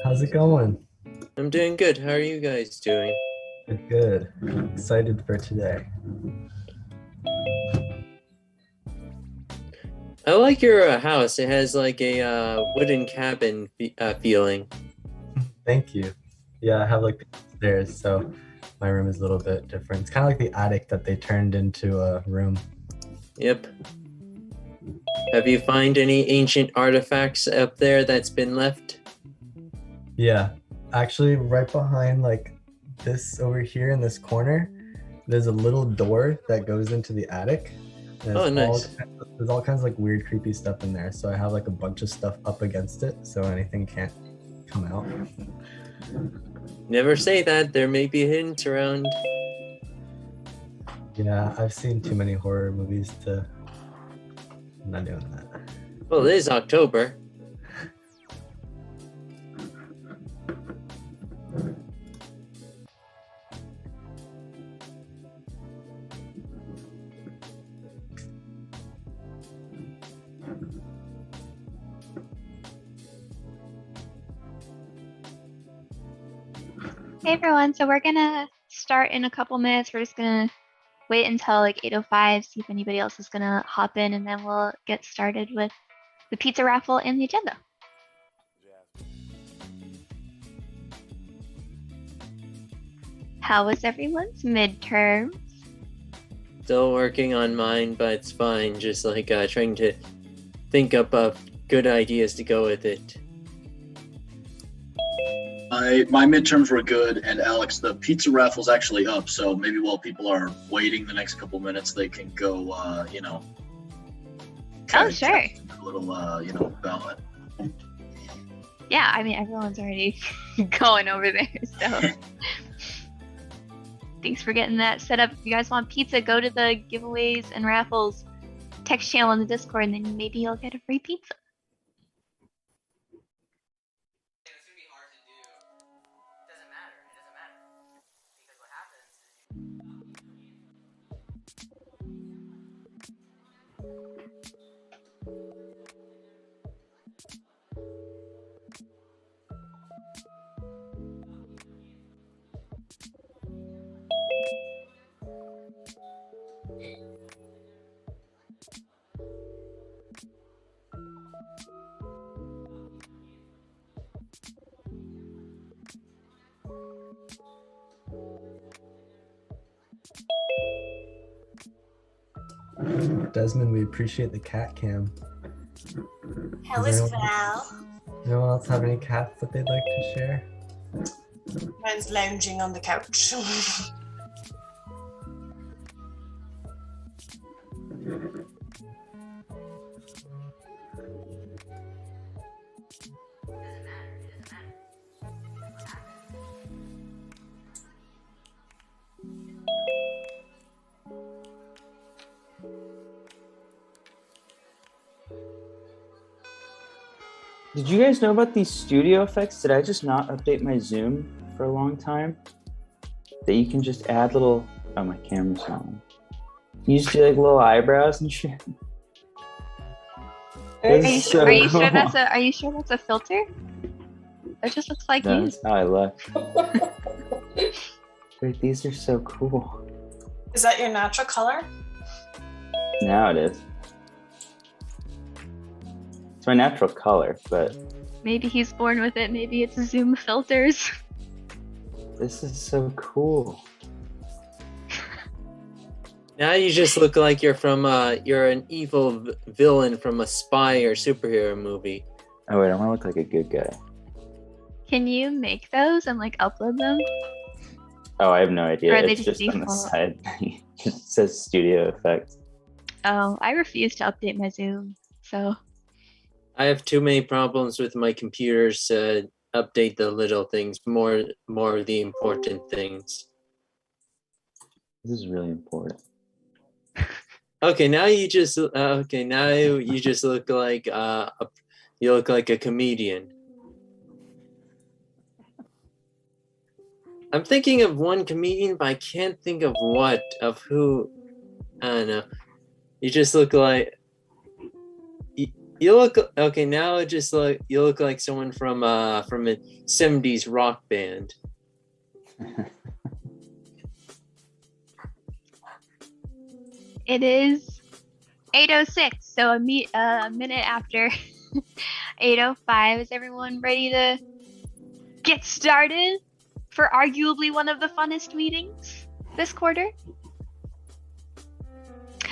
How's it going? I'm doing good. How are you guys doing? Good, good. Excited for today. I like your house. It has like a wooden cabin feeling. Thank you. Yeah, I have like the stairs, so my room is a little bit different. It's kind of like the attic that they turned into a room. Yep. Have you find any ancient artifacts up there that's been left? Yeah, actually, right behind like this over here in this corner, there's a little door that goes into the attic. Oh, nice. There's all kinds of like weird, creepy stuff in there. So I have like a bunch of stuff up against it, so anything can't come out. Never say that. There may be hints around. Yeah, I've seen too many horror movies to. I'm not doing that. Well, it is October. Hey everyone, so we're gonna start in a couple minutes. We're just gonna wait until like 8:05, see if anybody else is gonna hop in, and then we'll get started with the pizza raffle and the agenda. How was everyone's midterm? Still working on mine, but it's fine. Just like trying to think up of good ideas to go with it. My midterms were good, and Alex, the pizza raffle's actually up, so maybe while people are waiting the next couple minutes, they can go, Oh, sure. a little, ballot. Yeah, I mean everyone's already going over there, so thanks for getting that set up. If you guys want pizza, go to the giveaways and raffles text channel in the Discord, and then maybe you'll get a free pizza. Desmond, we appreciate the cat cam. How Does is anyone- Val? Anyone else have any cats that they'd like to share? Mine's lounging on the couch. Did you guys know about these studio effects? Did I just not update my Zoom for a long time? That you can just add little. Oh, my camera's on. You just do like little eyebrows and shit. Are you, It's are you so sure cool. are you sure that's a filter? It just looks like No, you. that's how I look. Wait, these are so cool. Is that your natural color? Now it is. It's my natural color, but Maybe he's born with it. Maybe it's Zoom filters. this is so cool. Now you just look like you're an evil villain from a spy or superhero movie. Oh wait, I want to look like a good guy. Can you make those and like upload them? Oh, I have no idea. Or are they It's just just on the default? side. It just says studio effects. Oh, I refuse to update my Zoom. So I have too many problems with my computers to update the little things, more of the important things. This is really important. Okay, now you just look like you look like a comedian. I'm thinking of one comedian, but I can't think of who. I don't know. You just look like You look okay now. It just you look like someone from a '70s rock band. It is 8:06, so a minute after 8:05. Is everyone ready to get started for arguably one of the funnest meetings this quarter?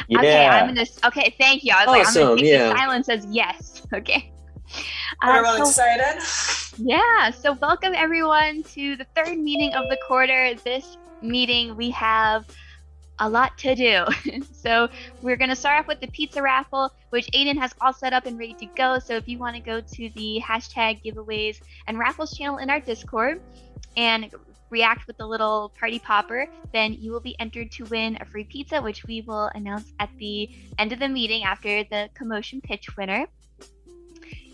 Yeah. Okay, thank you. I was like, I'm Awesome, gonna take yeah. the silence as yes. Okay. We're all So- excited. Yeah, so welcome everyone to the third meeting of the quarter. This meeting, we have a lot to do. So we're going to start off with the pizza raffle, which Aiden has all set up and ready to go. So if you want to go to the hashtag giveaways and raffles channel in our Discord and react with the little party popper, then you will be entered to win a free pizza, which we will announce at the end of the meeting after the commotion pitch winner.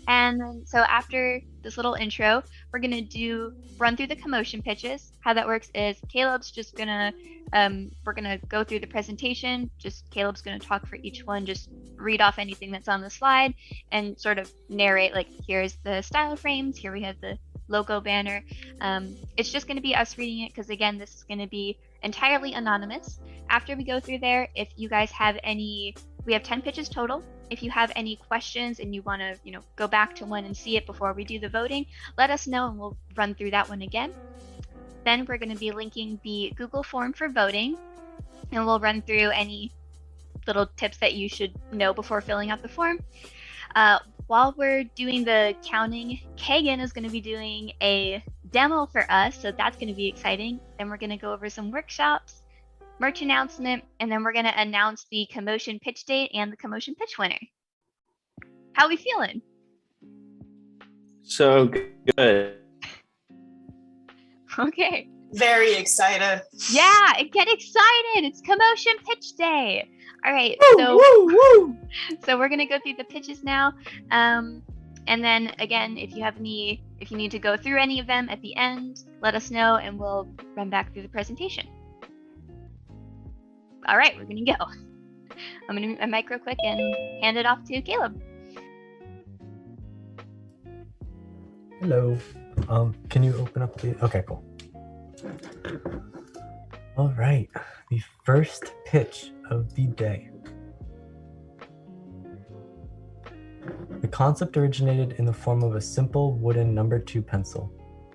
And so after this little intro, we're gonna run through the commotion pitches. How that works is Caleb's just gonna we're gonna go through the presentation. Just Caleb's gonna talk for each one, just read off anything that's on the slide and sort of narrate, like, here's the style frames, here we have the logo banner. It's just gonna be us reading it because, again, this is gonna be entirely anonymous. After we go through there, if you guys have any, we have 10 pitches total. If you have any questions and you want to, go back to one and see it before we do the voting, let us know and we'll run through that one again. Then we're going to be linking the Google form for voting, and we'll run through any little tips that you should know before filling out the form. While we're doing the counting, Kagan is going to be doing a demo for us, so that's going to be exciting. Then we're going to go over some workshops, merch announcement, and then we're going to announce the commotion pitch date and the commotion pitch winner. How we feeling? So good. Okay. Very excited. Yeah, get excited. It's commotion pitch day. All right. So we're going to go through the pitches now. And then again, if you need to go through any of them at the end, let us know and we'll run back through the presentation. All right, we're gonna go. I'm gonna mute my mic real quick and hand it off to Caleb. Hello. Can you open up the? Okay, cool. All right, the first pitch of the day. The concept originated in the form of a simple wooden number 2 pencil,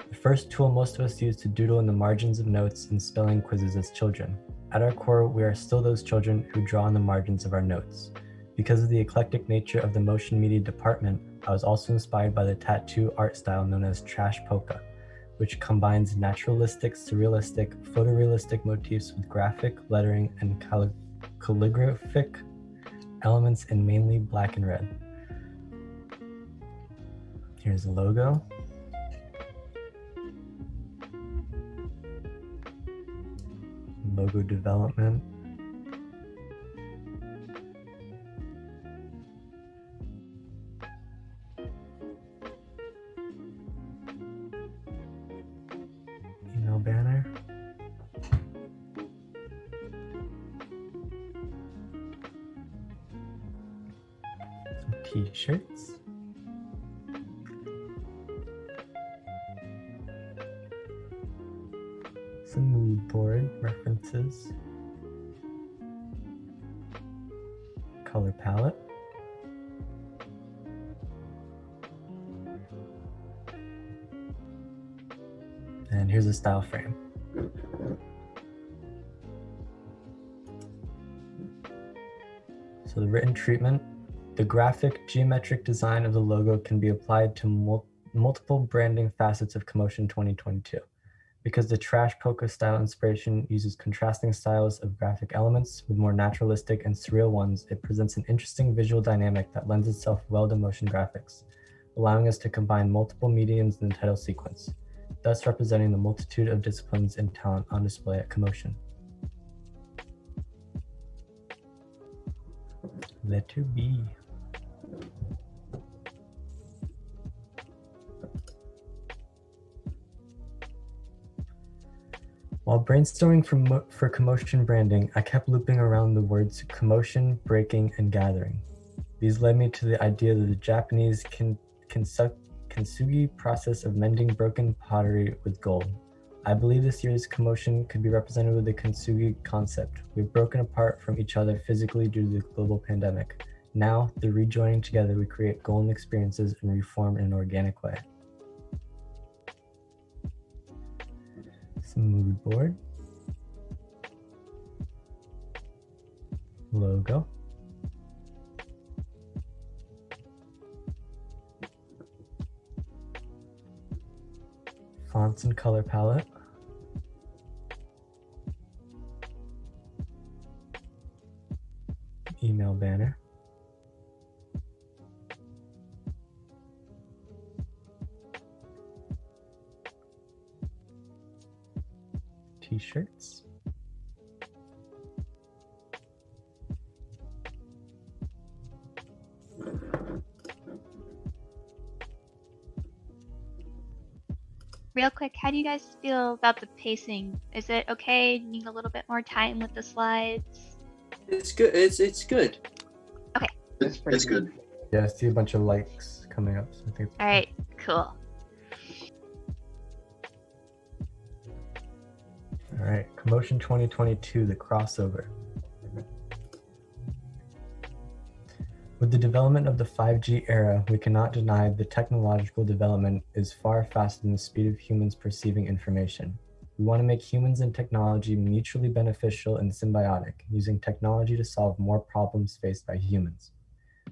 the first tool most of us used to doodle in the margins of notes and spelling quizzes as children. At our core, we are still those children who draw on the margins of our notes. Because of the eclectic nature of the motion media department, I was also inspired by the tattoo art style known as trash polka, which combines naturalistic, surrealistic, photorealistic motifs with graphic, lettering, and calligraphic elements in mainly black and red. Here's the logo. Logo development. Email banner. Some t-shirts. Some mood board references. Color palette. And here's a style frame. So the written treatment, the graphic geometric design of the logo can be applied to multiple branding facets of Commotion 2022. Because the trash polka style inspiration uses contrasting styles of graphic elements with more naturalistic and surreal ones, it presents an interesting visual dynamic that lends itself well to motion graphics, allowing us to combine multiple mediums in the title sequence, thus representing the multitude of disciplines and talent on display at Commotion. Letter B. While brainstorming for Commotion branding, I kept looping around the words commotion, breaking, and gathering. These led me to the idea that the Japanese kintsugi process of mending broken pottery with gold. I believe this year's commotion could be represented with the kintsugi concept. We've broken apart from each other physically due to the global pandemic. Now, through rejoining together, we create golden experiences and reform in an organic way. Some mood board. Logo. Fonts and color palette. Email banner. T-shirts. Real quick, how do you guys feel about the pacing? Is it okay? Need a little bit more time with the slides? It's good. It's good. It's good. Yeah, I see a bunch of likes coming up. So I think All right, cool. All right, Commotion 2022, the crossover. With the development of the 5G era, we cannot deny the technological development is far faster than the speed of humans perceiving information. We want to make humans and technology mutually beneficial and symbiotic, using technology to solve more problems faced by humans.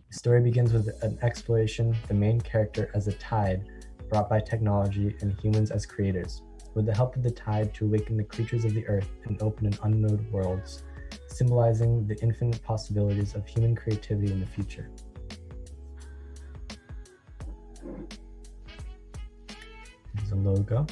The story begins with an exploration, the main character as a tide brought by technology and humans as creators. With the help of the tide to awaken the creatures of the earth and open an unknown worlds, symbolizing the infinite possibilities of human creativity in the future. Here's a logo.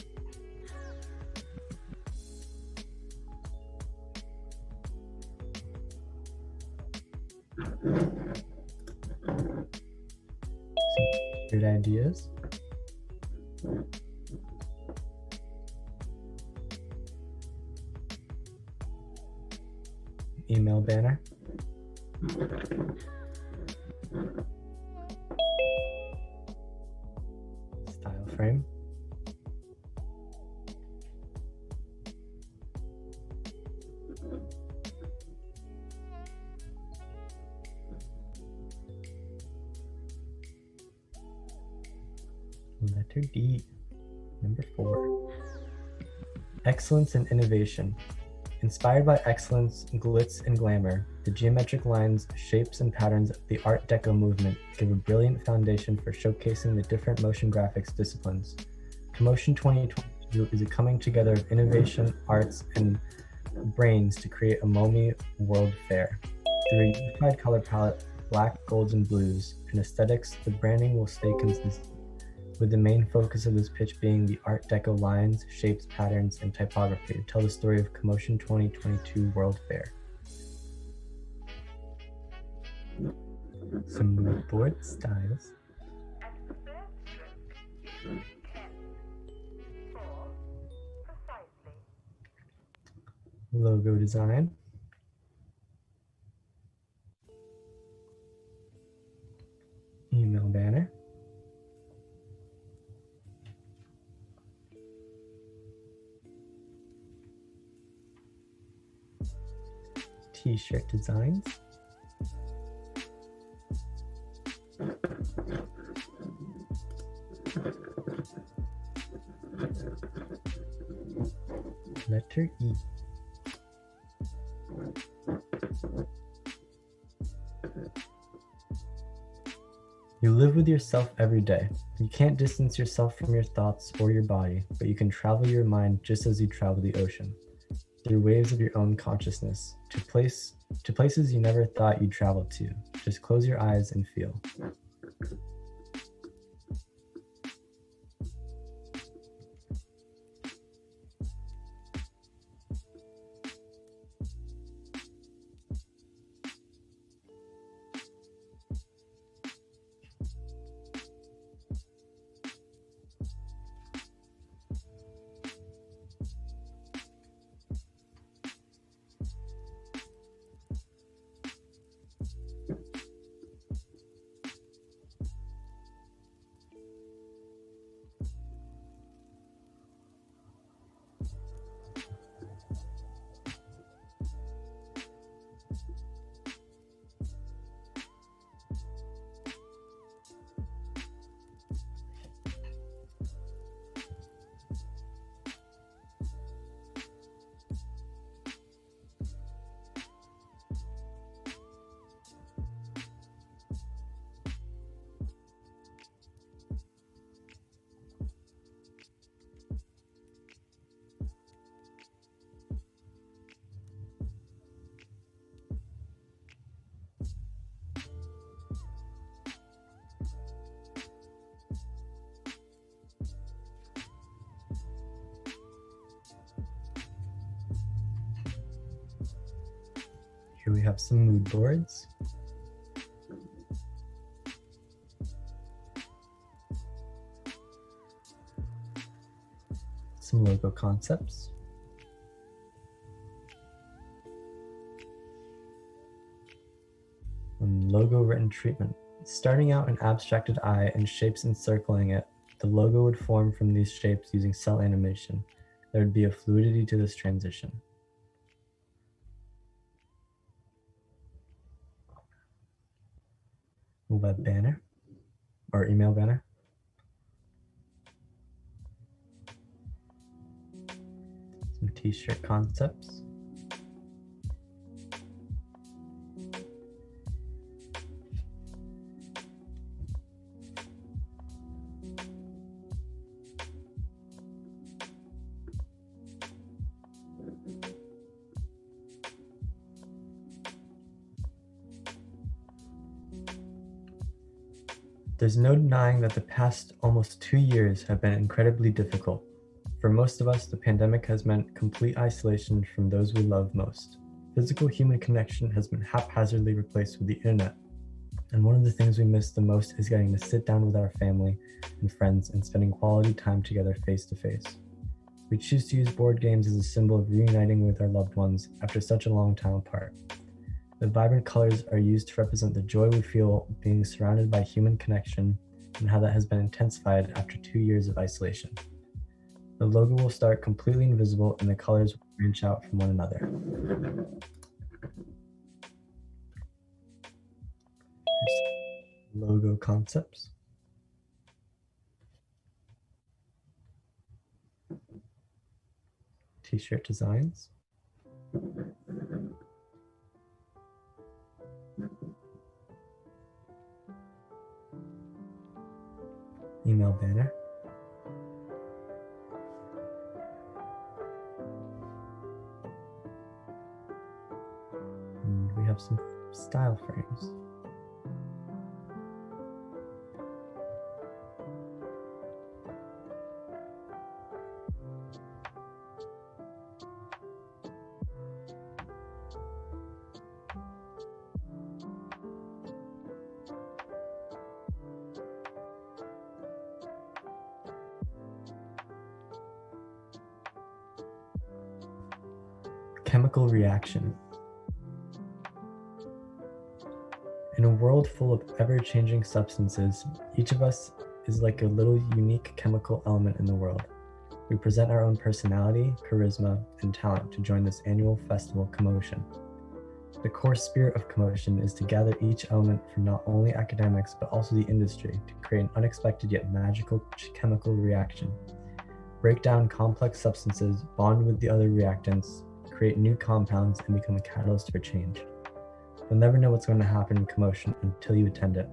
Some good ideas. Email banner. Style frame. Letter D, number 4. Excellence and innovation. Inspired by excellence, glitz, and glamour, the geometric lines, shapes, and patterns of the Art Deco movement give a brilliant foundation for showcasing the different motion graphics disciplines. Commotion 2022 is a coming together of innovation, arts, and brains to create a MOMI World Fair. Through a unified color palette, black, golds, and blues, and aesthetics, the branding will stay consistent, with the main focus of this pitch being the Art Deco lines, shapes, patterns, and typography to tell the story of Commotion 2022 World Fair. Some mood board styles. Logo design. Email banner. T-shirt designs. Letter E. You live with yourself every day. You can't distance yourself from your thoughts or your body, but you can travel your mind just as you travel the ocean, through waves of your own consciousness, to places you never thought you'd travel to. Just close your eyes and feel. have some mood boards. Some logo concepts. And logo written treatment. Starting out an abstracted eye and shapes encircling it, the logo would form from these shapes using cell animation. There would be a fluidity to this transition. Web banner or email banner. Some t-shirt concepts. There's no denying that the past almost 2 years have been incredibly difficult. For most of us, the pandemic has meant complete isolation from those we love most. Physical human connection has been haphazardly replaced with the internet. And one of the things we miss the most is getting to sit down with our family and friends and spending quality time together face to face. We choose to use board games as a symbol of reuniting with our loved ones after such a long time apart. The vibrant colors are used to represent the joy we feel being surrounded by human connection and how that has been intensified after 2 years of isolation. The logo will start completely invisible and the colors will branch out from one another. Logo concepts. T-shirt designs. Email banner. And we have some style frames. Chemical reaction. In a world full of ever-changing substances, each of us is like a little unique chemical element in the world. We present our own personality, charisma, and talent to join this annual festival, COMMOTION. The core spirit of COMMOTION is to gather each element from not only academics, but also the industry to create an unexpected yet magical chemical reaction. Break down complex substances, bond with the other reactants, create new compounds, and become a catalyst for change. You'll never know what's going to happen in COMMOTION until you attend it.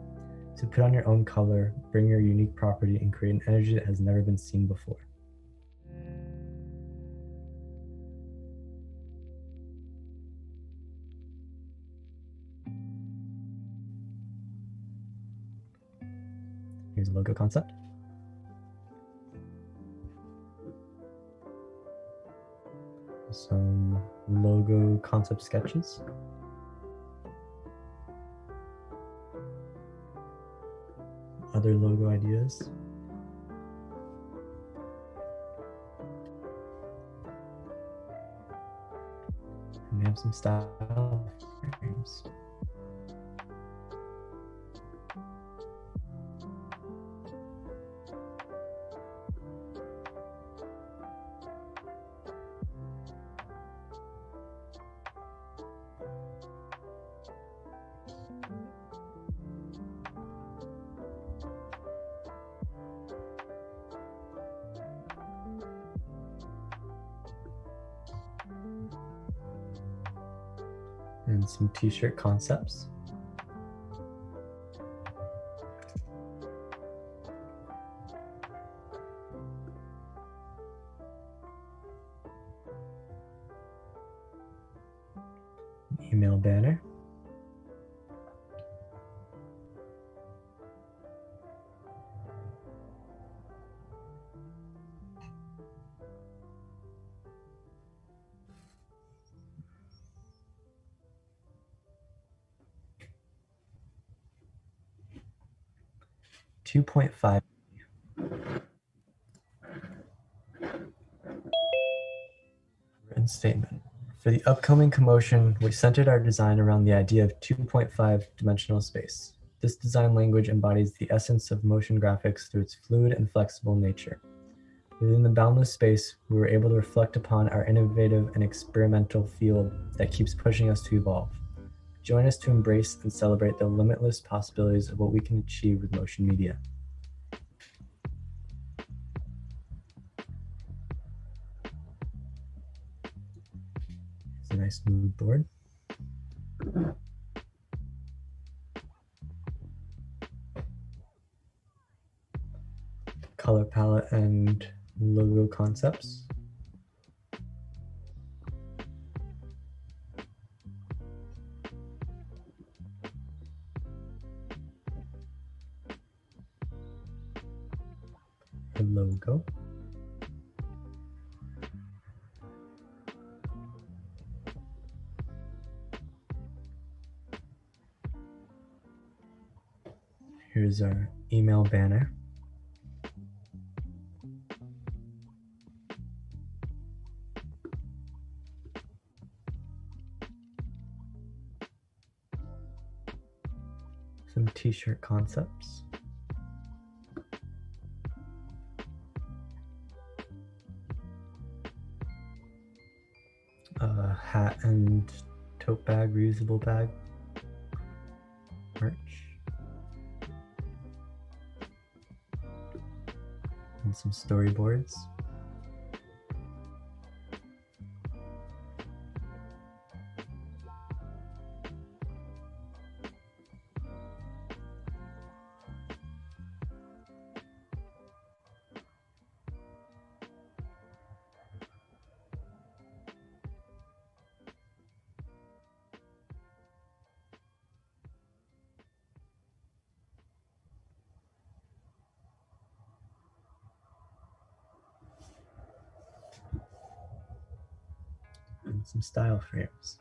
So put on your own color, bring your unique property, and create an energy that has never been seen before. Here's a logo concept. Some logo concept sketches. Other logo ideas. And we have some style frames. And some t-shirt concepts. Email banner. 2.5. Written statement. For the upcoming commotion, we centered our design around the idea of 2.5 dimensional space. This design language embodies the essence of motion graphics through its fluid and flexible nature. Within the boundless space, we were able to reflect upon our innovative and experimental field that keeps pushing us to evolve. Join us to embrace and celebrate the limitless possibilities of what we can achieve with motion media. It's a nice mood board. Color palette and logo concepts. The logo. Here's our email banner. Some t-shirt concepts. Hat and tote bag, reusable bag, merch. And some storyboards. And some style frames.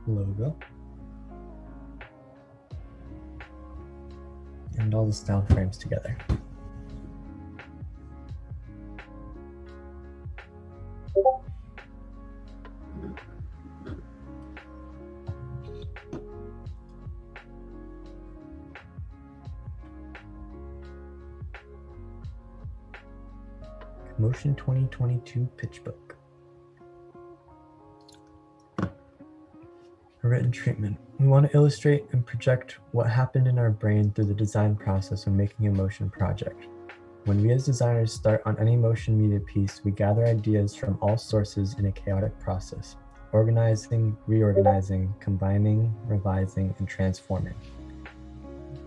Logo. And all the style frames together. Motion 2022 pitch book. A written treatment. We want to illustrate and project what happened in our brain through the design process when making a motion project. When we as designers start on any motion media piece, we gather ideas from all sources in a chaotic process, organizing, reorganizing, combining, revising, and transforming.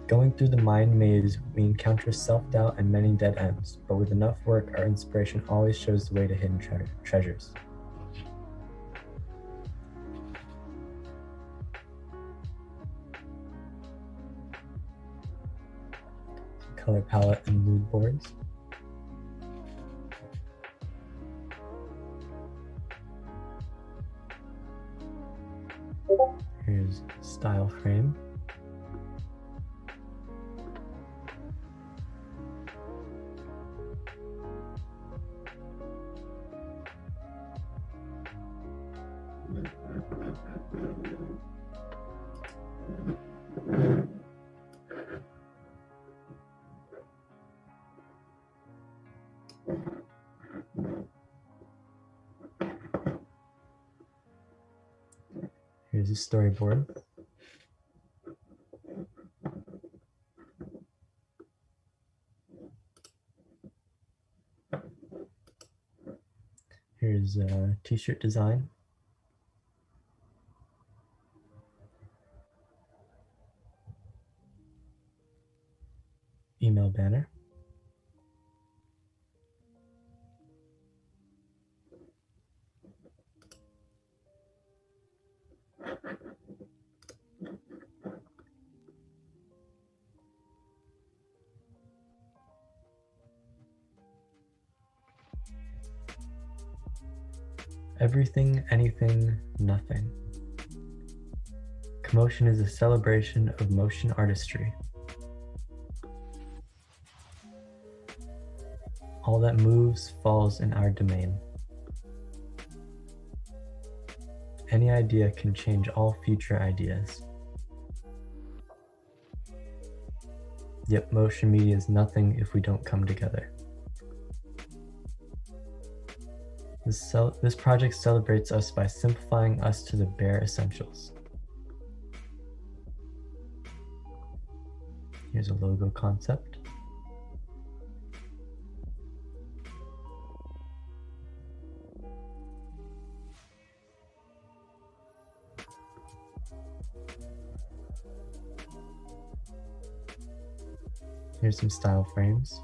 Going through the mind maze, we encounter self-doubt and many dead ends, but with enough work, our inspiration always shows the way to hidden treasures. Color palette and mood boards. Here's style frame. Here's a storyboard. Here's a t-shirt design. Email banner. Everything, anything, nothing. Commotion is a celebration of motion artistry. All that moves falls in our domain. Any idea can change all future ideas. Yet motion media is nothing if we don't come together. This project celebrates us by simplifying us to the bare essentials. Here's a logo concept. Here's some style frames.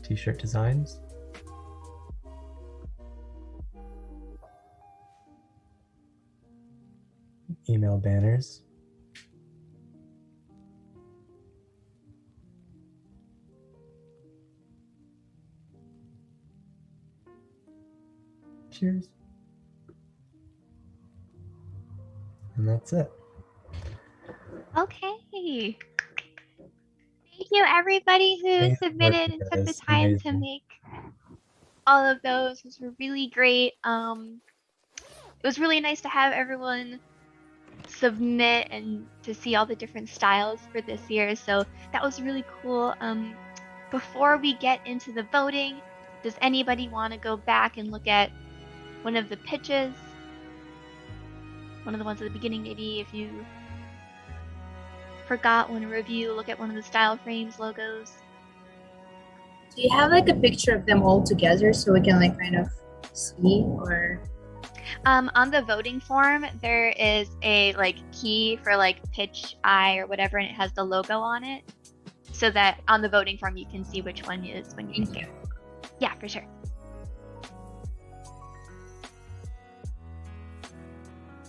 T-shirt designs. Email banners. Cheers. And that's it. Okay. Thank you, everybody who Thanks for submitted and working, took the guys. time to Amazing. make all of those. Those were really great. It was really nice to have everyone submit and to see all the different styles for this year. So that was really cool. Before we get into the voting, does anybody want to go back and look at one of the pitches? One of the ones at the beginning, maybe if you forgot, want to review, look at one of the style frames, logos. Do you have like a picture of them all together so we can like kind of see, or? On the voting form, there is a like key for like pitch I or whatever, and it has the logo on it, so that on the voting form you can see which one is when you get there. Yeah, for sure.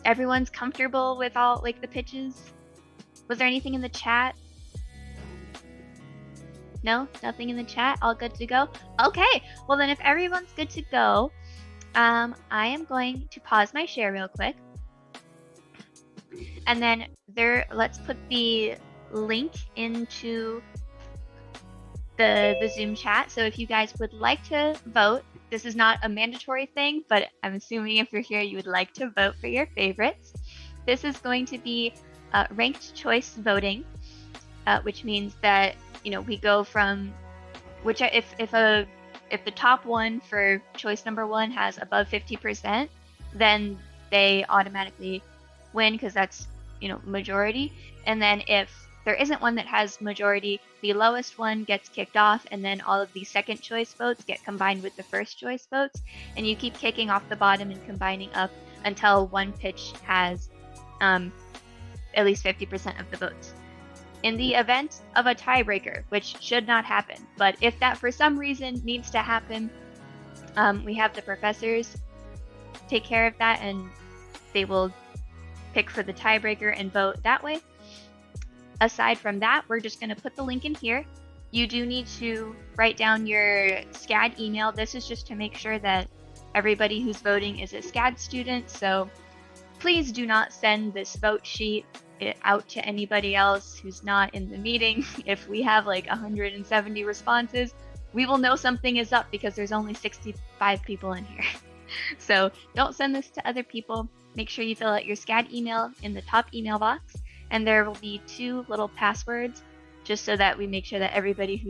Everyone's comfortable with all like the pitches? Was there anything in the chat? No, nothing in the chat. All good to go. Okay, well then if everyone's good to go, I am going to pause my share real quick, and then let's put the link into the Zoom chat. So if you guys would like to vote, this is not a mandatory thing, but I'm assuming if you're here, you would like to vote for your favorites. This is going to be ranked choice voting, which means that we go from which if the top one for choice number 1 has above 50%, then they automatically win because that's majority. And then if there isn't one that has majority, the lowest one gets kicked off, and then all of the second choice votes get combined with the first choice votes, and you keep kicking off the bottom and combining up until one pitch has at least 50% of the votes. In the event of a tiebreaker, which should not happen, but if that for some reason needs to happen, we have the professors take care of that, and they will pick for the tiebreaker and vote that way. Aside from that, we're just going to put the link in here. You do need to write down your SCAD email. This is just to make sure that everybody who's voting is a SCAD student, so please do not send this vote sheet out to anybody else who's not in the meeting. If we have like 170 responses, we will know something is up because there's only 65 people in here. So don't send this to other people. Make sure you fill out your SCAD email in the top email box, and there will be 2 little passwords, just so that we make sure that everybody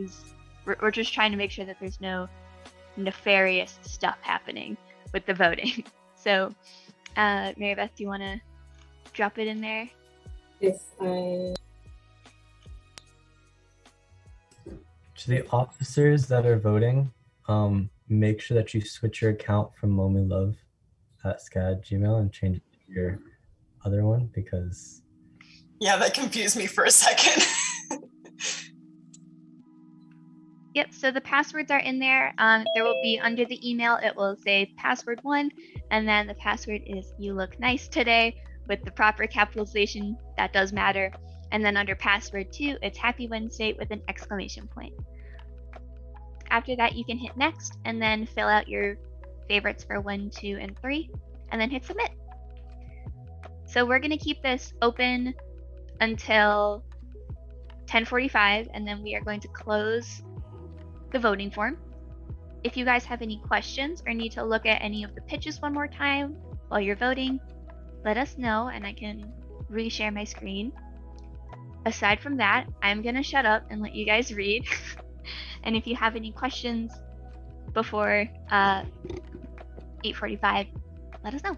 we're just trying to make sure that there's no nefarious stuff happening with the voting. So Mary Beth, do you want to drop it in there? if I To the officers that are voting, make sure that you switch your account from momilove@scad@gmail and change it to your other one, because Yeah, that confused me for a second. Yep, so the passwords are in there. There will be under the email, it will say password 1, and then the password is "you look nice today" with the proper capitalization. That does matter. And then under password 2, it's "Happy Wednesday" with an exclamation point. After that, you can hit next and then fill out your favorites for 1, 2, and 3, and then hit submit. So we're going to keep this open until 10:45, and then we are going to close the voting form. If you guys have any questions or need to look at any of the pitches one more time while you're voting, let us know and I can reshare my screen. Aside from that, I'm gonna shut up and let you guys read. And if you have any questions before 8:45, let us know.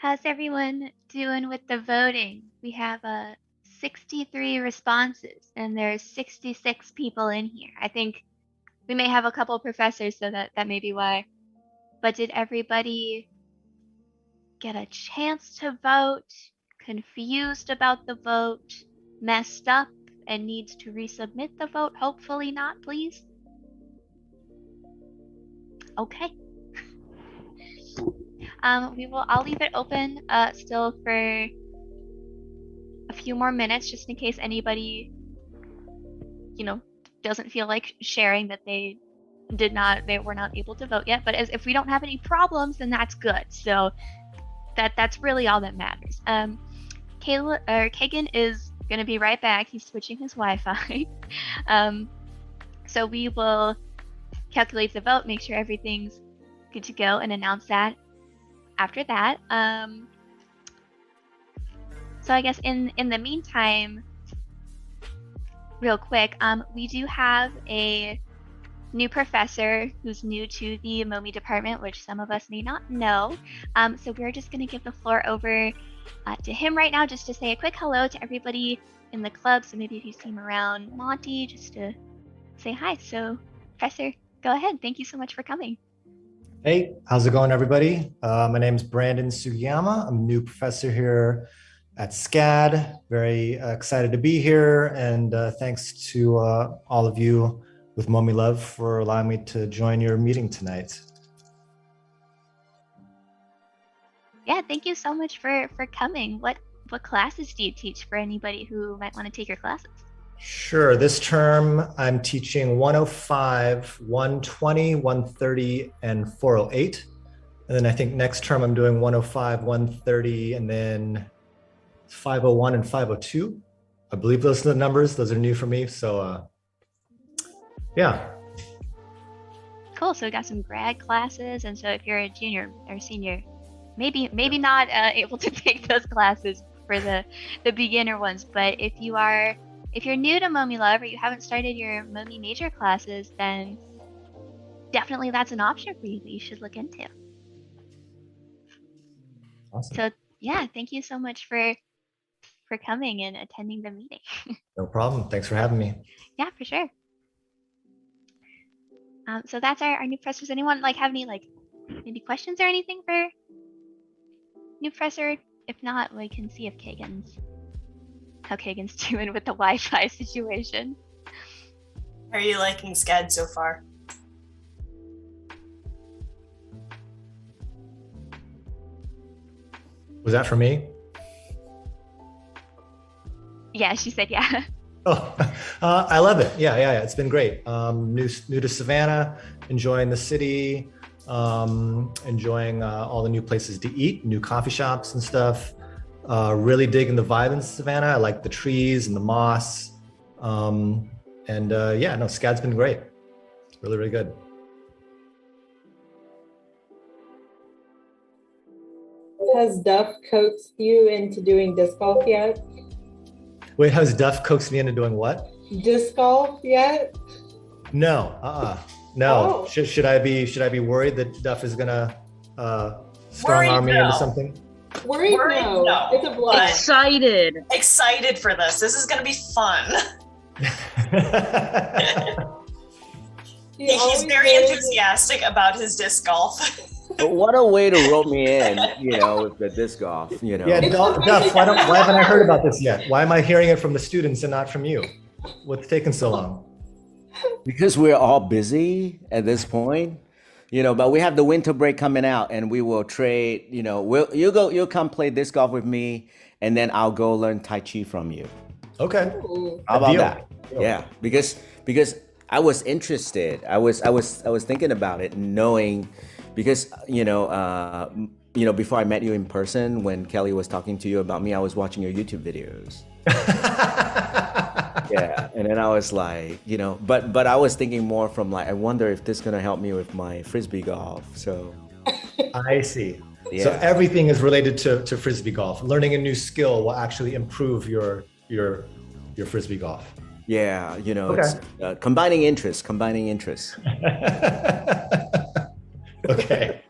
How's everyone doing with the voting? We have 63 responses, and there's 66 people in here. I think we may have a couple professors, so that may be why. But did everybody get a chance to vote? Confused about the vote? Messed up and needs to resubmit the vote? Hopefully not, please. Okay. I'll leave it open still for a few more minutes, just in case anybody, doesn't feel like sharing that they were not able to vote yet. But if we don't have any problems, then that's good. So that's really all that matters. Kagan is gonna be right back. He's switching his Wi-Fi. So we will calculate the vote, make sure everything's good to go, and announce that after that. So I guess in the meantime, real quick, we do have a new professor who's new to the MOMI department, which some of us may not know. So we're just going to give the floor over to him right now, just to say a quick hello to everybody in the club. So maybe if you see him around Monty, just to say hi. So Professor, go ahead. Thank you so much for coming. Hey, how's it going, everybody? My name is Brandon Sugiyama. I'm a new professor here at SCAD. Very excited to be here, and thanks to all of you with MOMI Love for allowing me to join your meeting tonight. Yeah, thank you so much for coming. What classes do you teach for anybody who might want to take your classes? Sure. This term, I'm teaching 105, 120, 130, and 408. And then I think next term I'm doing 105, 130, and then 501 and 502. I believe those are the numbers. Those are new for me. So, yeah. Cool. So we got some grad classes. And so if you're a junior or senior, maybe not able to take those classes for the beginner ones. But if you're new to MOMI Love, or you haven't started your MOMI major classes, then definitely that's an option for you that you should look into. Awesome. So yeah, thank you so much for coming and attending the meeting. No problem. Thanks for having me. Yeah, for sure. So that's our new professor. Does anyone have any questions or anything for new professor? If not, we can see if how Kagan's doing with the Wi-Fi situation. How are you liking SCAD so far? Was that for me? Yeah, she said yeah. Oh, I love it. Yeah. It's been great. New to Savannah, enjoying the city, enjoying all the new places to eat, new coffee shops and stuff. Really digging the vibe in Savannah. I like the trees and the moss. SCAD's been great. Really, really good. Has Duff coaxed you into doing disc golf yet? Wait, has Duff coaxed me into doing what? Disc golf yet? No, no. Oh. Should I be worried that Duff is gonna strong arm me into something? Worried? No. It's a blast. Excited for this. This is gonna be fun. He's very enthusiastic about his disc golf. But what a way to rope me in, with the disc golf, Yeah, Duff, why haven't I heard about this yet? Why am I hearing it from the students and not from you? What's taking so long? Because we're all busy at this point, but we have the winter break coming out, and we will trade, you'll come play disc golf with me, and then I'll go learn Tai Chi from you. Okay. How about that? Yeah, because I was interested. I was thinking about it, knowing, because before I met you in person, when Kelly was talking to you about me, I was watching your YouTube videos. Yeah, and then I was like, but I was thinking more from I wonder if this is gonna help me with my frisbee golf. So I see. Yeah. So everything is related to frisbee golf. Learning a new skill will actually improve your frisbee golf. Yeah, Okay. It's combining interests. Okay.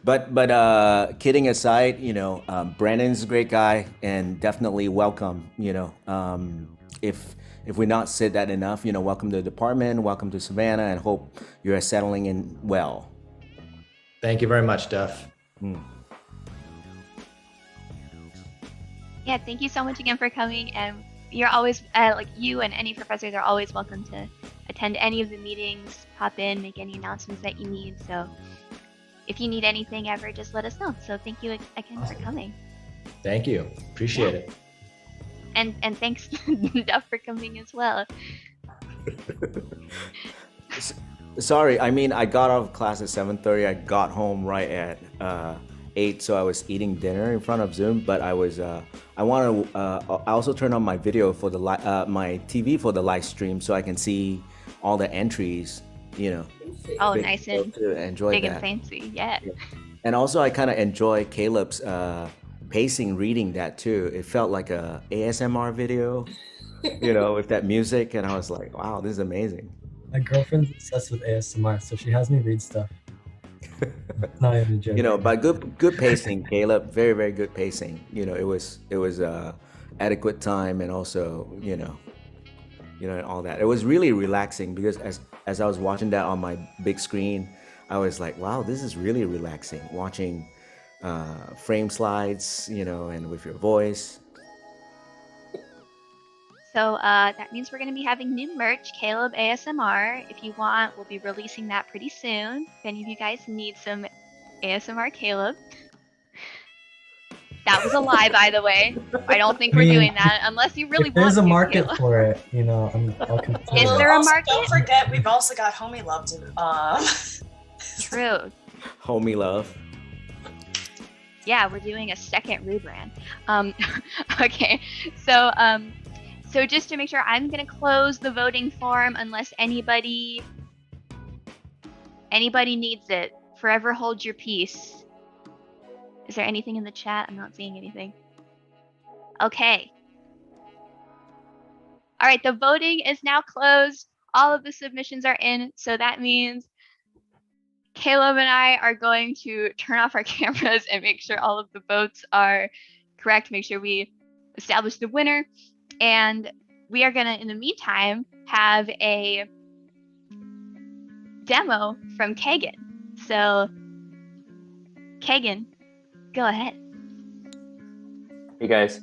But kidding aside, Brandon's a great guy and definitely welcome. If we not said that enough, welcome to the department, welcome to Savannah, and hope you're settling in well. Thank you very much, Duff. Yeah, thank you so much again for coming. And you're always, like you and any professors are always welcome to attend any of the meetings, pop in, make any announcements that you need. So if you need anything ever, just let us know. So thank you again for coming. Thank you. Appreciate it. And thanks, Duff, for coming as well. Sorry, I got off class at 7:30. I got home right at 8, so I was eating dinner in front of Zoom. But I also turned on my video for my TV for the live stream, so I can see all the entries. Oh, nice and enjoy big that. and fancy, yeah. And also, I kind of enjoy Caleb's pacing reading that too. It felt like a ASMR video, with that music, and I was like, wow, this is amazing. My girlfriend's obsessed with ASMR, so she has me read stuff. Not even a joke. But good pacing, Caleb. Very, very good pacing. It was adequate time, and also and all that. It was really relaxing because as I was watching that on my big screen, I was like, wow, this is really relaxing. Watching frame slides, and with your voice. So that means we're going to be having new merch, Caleb ASMR. If you want, we'll be releasing that pretty soon. If any of you guys need some ASMR Caleb. That was a lie, by the way. I don't think we're doing that unless you really want to. There's a market Caleb. for it, I'll consider. Is there a market? Don't forget, we've also got Homie Love to. True. Homie Love. Yeah, we're doing a second rebrand. Okay, so just to make sure, I'm gonna close the voting form unless anybody needs it. Forever hold your peace. Is there anything in the chat? I'm not seeing anything. Okay. All right, the voting is now closed. All of the submissions are in, so that means Caleb and I are going to turn off our cameras and make sure all of the votes are correct, make sure we establish the winner. And we are gonna, in the meantime, have a demo from Kagan. So, Kagan, go ahead. Hey guys.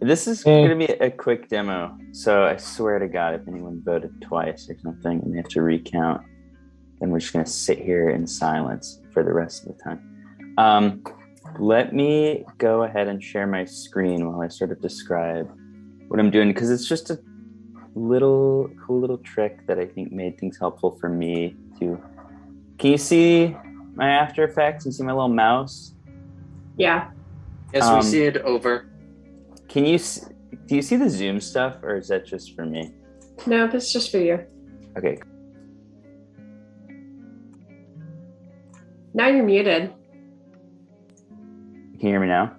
This is gonna be a quick demo. So I swear to God, if anyone voted twice or something and they have to recount, then we're just gonna sit here in silence for the rest of the time. Let me go ahead and share my screen while I sort of describe what I'm doing, because it's just a cool little trick that I think made things helpful for me to. Can you see my After Effects? You see my little mouse? Yeah. Yes, we see it over. Do you see the Zoom stuff, or is that just for me? No, that's just for you. Okay. Now you're muted. Can you hear me now?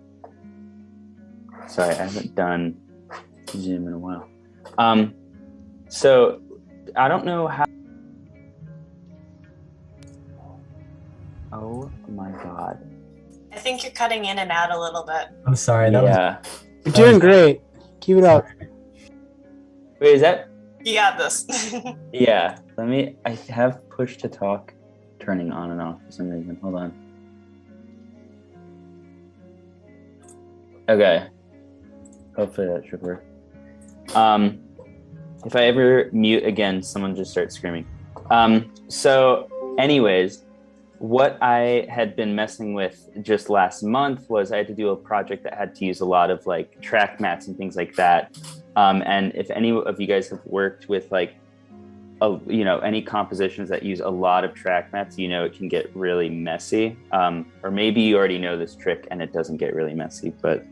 Sorry, I haven't done Zoom in a while. So I don't know how. Oh my God. I think you're cutting in and out a little bit. I'm sorry. Yeah. You're doing great. Keep it up. Wait, is that? You got this. Yeah. I have push to talk turning on and off for some reason. Hold on. Okay. Hopefully that should work. If I ever mute again, someone just starts screaming. So anyways, what I had been messing with just last month was I had to do a project that had to use a lot of like track mats and things like that. And if any of you guys have worked with like, any compositions that use a lot of track mats, it can get really messy. Or maybe you already know this trick and it doesn't get really messy, but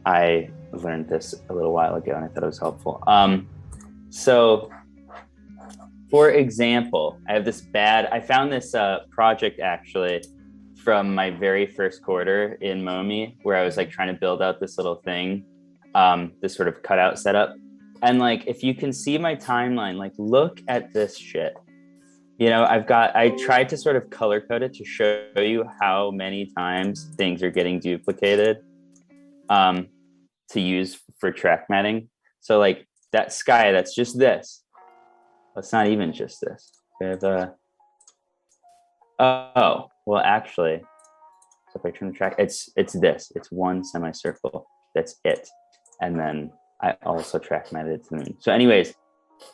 I learned this a little while ago and I thought it was helpful. So for example, I found this project actually from my very first quarter in Momi, where I was like trying to build out this little thing, this sort of cutout setup. And like, if you can see my timeline, like look at this shit. I tried to sort of color code it to show you how many times things are getting duplicated to use for track matting. So like that sky, that's just this. It's not even just this. We have well, actually, so if I turn the track, it's this. It's one semicircle. That's it. And then I also track matted it to the moon. So anyways,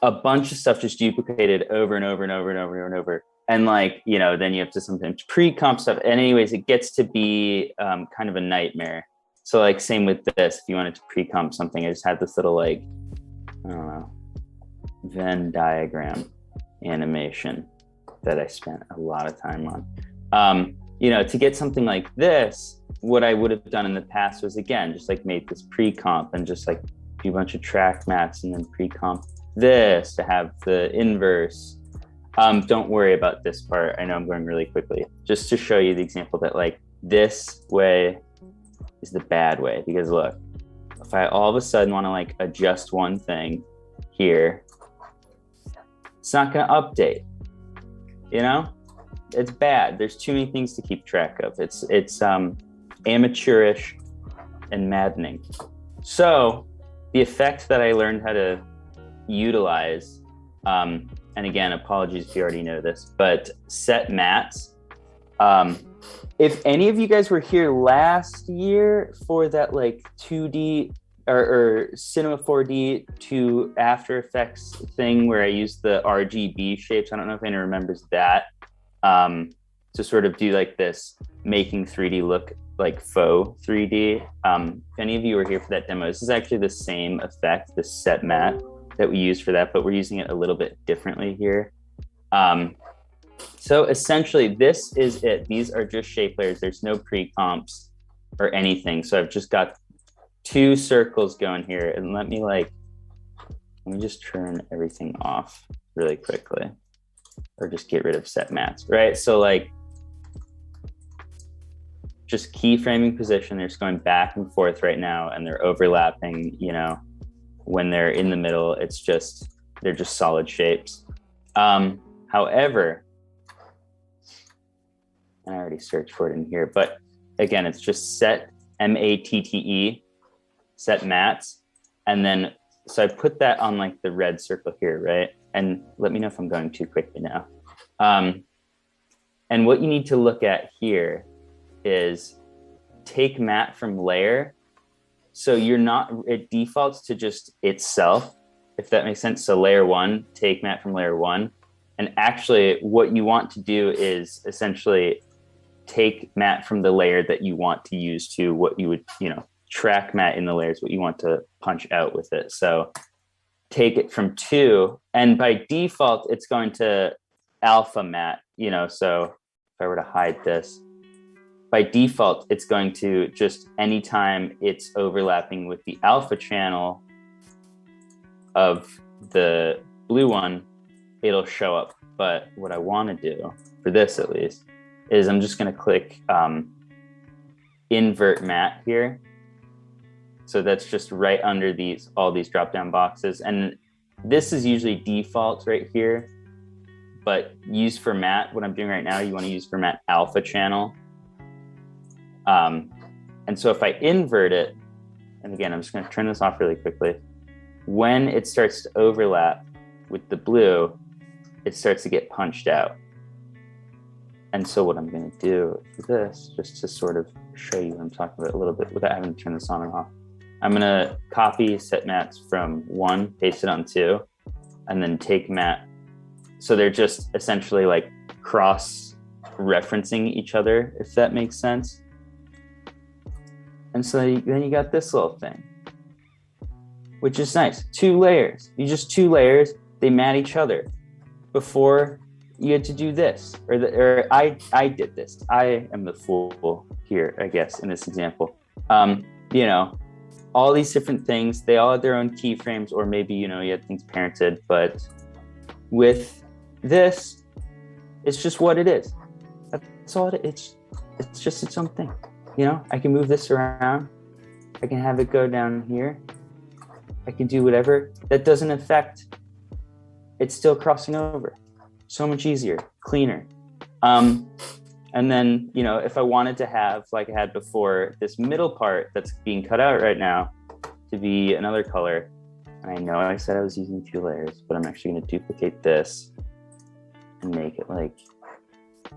a bunch of stuff just duplicated over and over and over and over and over. And like, then you have to sometimes pre-comp stuff. And anyways, it gets to be kind of a nightmare. So like same with this, if you wanted to pre-comp something, I just had this little like, I don't know, Venn diagram animation that I spent a lot of time on. To get something like this, what I would have done in the past was, again, just like make this pre-comp and just like do a bunch of track mats and then pre-comp this to have the inverse. Don't worry about this part. I know I'm going really quickly. Just to show you the example that like this way is the bad way, because look, if I all of a sudden want to like adjust one thing here, it's not going to update. It's bad. There's too many things to keep track of. It's amateurish and maddening. So the effect that I learned how to utilize, and again, apologies if you already know this, but set mats. If any of you guys were here last year for that like 2D or Cinema 4D to After Effects thing where I used the RGB shapes, I don't know if anyone remembers that, to sort of do like this, making 3D look like faux 3D. If any of you were here for that demo, this is actually the same effect, this set mat that we use for that, but we're using it a little bit differently here. So essentially this is it. These are just shape layers. There's no pre-comps or anything. So I've just got 2 circles going here, and let me just turn everything off really quickly, or just get rid of set mats, right? So like just keyframing position, they're just going back and forth right now, and they're overlapping, when they're in the middle, they're just solid shapes. However, I already searched for it in here, but again, it's just set M-A-T-T-E, set mats. And then, so I put that on like the red circle here, right? And let me know if I'm going too quickly now. And what you need to look at here is take mat from layer. So it defaults to just itself, if that makes sense. So layer 1, take mat from layer 1. And actually what you want to do is essentially take mat from the layer that you want to use to what you would, track mat in the layers, what you want to punch out with it. So take it from 2, and by default, it's going to alpha mat, so if I were to hide this, by default, it's going to just anytime it's overlapping with the alpha channel of the blue one, it'll show up. But what I want to do, for this at least, is I'm just going to click invert mat here. So that's just right under all these drop-down boxes. And this is usually default right here, but use for mat, what I'm doing right now, you want to use for mat alpha channel. And so if I invert it, and again, I'm just going to turn this off really quickly. When it starts to overlap with the blue, it starts to get punched out. And so what I'm going to do for this, just to sort of show you what I'm talking about a little bit without having to turn this on and off, I'm going to copy set mats from 1, paste it on 2, and then take mat. So they're just essentially like cross-referencing each other, if that makes sense. And so then you got this little thing, which is nice. 2 layers. You just 2 layers, they mat each other. Before you had to do this, or I did this. I am the fool here, I guess, in this example. All these different things, they all had their own keyframes, or maybe, you had things parented, but with this, it's just what it is. That's all it is. It's just its own thing. I can move this around. I can have it go down here. I can do whatever. That doesn't affect, it's still crossing over. So much easier, cleaner. And then, you know, if I wanted to have, like I had before, this middle part that's being cut out right now to be another color. And I know I said I was using 2 layers, but I'm actually going to duplicate this and make it like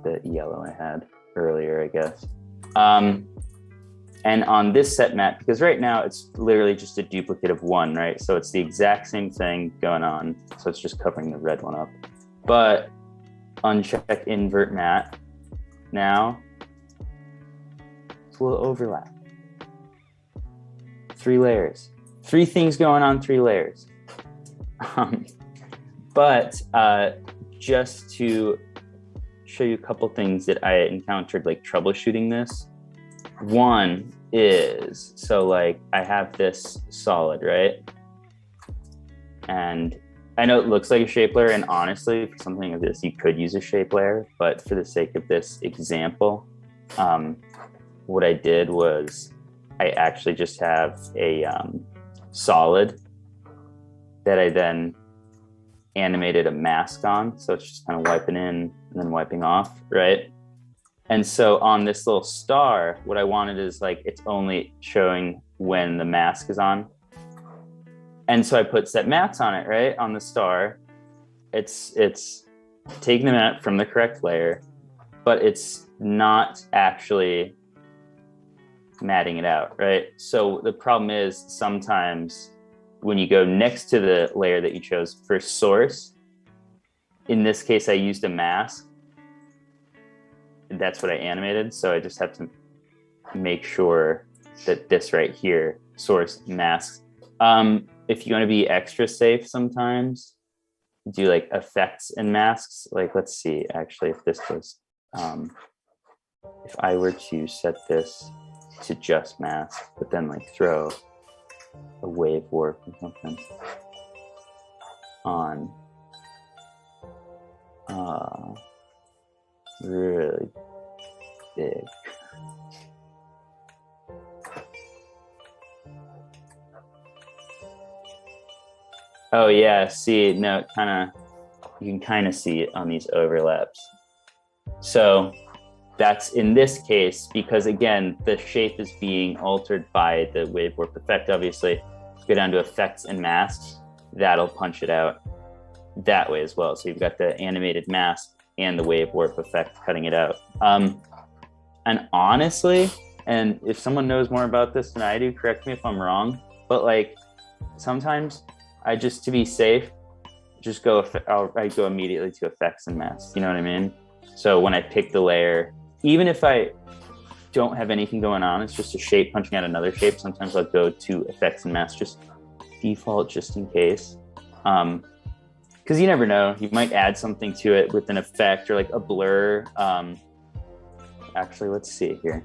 the yellow I had earlier, I guess. And on this set mat, because right now it's literally just a duplicate of 1, right? So it's the exact same thing going on. So it's just covering the red one up. But uncheck invert mat. Now, it's a little overlap. 3 layers. 3 things going on, 3 layers. But just to show you a couple things that I encountered, like troubleshooting this. One is, so like I have this solid, right? And I know it looks like a shape layer, and honestly, for something like this, you could use a shape layer, but for the sake of this example, what I did was I actually just have a solid that I then animated a mask on. So it's just kind of wiping in and then wiping off, right? And so on this little star, what I wanted is like, it's only showing when the mask is on. And so I put set mats on it, right? On the star, it's taking the mat from the correct layer, but it's not actually matting it out, right? So the problem is sometimes when you go next to the layer that you chose for source, in this case, I used a mask. That's what I animated. So I just have to make sure that this right here, source masks. If you want to be extra safe sometimes, do like effects and masks. Like, let's see, actually, if this was, if I were to set this to just mask, but then like throw a wave warp or something on, really big. Oh yeah, see, no, you can kind of see it on these overlaps. So that's in this case, because again, the shape is being altered by the wave warp effect, obviously. Go down to effects and masks, that'll punch it out that way as well. So you've got the animated mask and the wave warp effect cutting it out. And honestly, and if someone knows more about this than I do, correct me if I'm wrong, but like sometimes I just, to be safe, just I go immediately to effects and masks, you know what I mean? So when I pick the layer, even if I don't have anything going on, it's just a shape punching out another shape, sometimes I'll go to effects and masks, just default just in case. Because you never know, you might add something to it with an effect or like a blur. Actually, let's see here.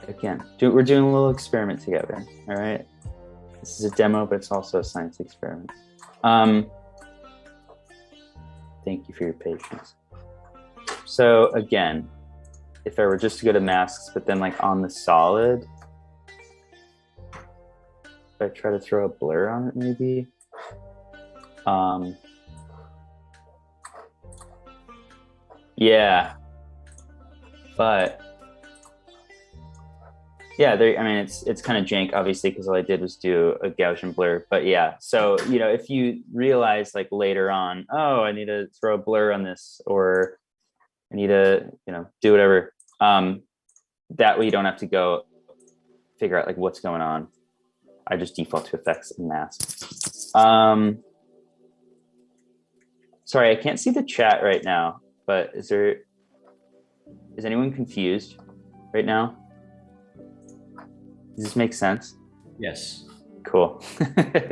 Again, we're doing a little experiment together, all right? This is a demo, but it's also a science experiment. Thank you for your patience. So again, if I were just to go to masks, but then like on the solid, if I try to throw a blur on it maybe. Yeah, but yeah, I mean, it's kind of jank, obviously, because all I did was do a Gaussian blur. But yeah, so, you know, if you realize like later on, oh, I need to throw a blur on this, or I need to, you know, do whatever, that way you don't have to go figure out like what's going on. I just default to effects and masks. Sorry, I can't see the chat right now, but is anyone confused right now? Does this make sense? Yes. Cool.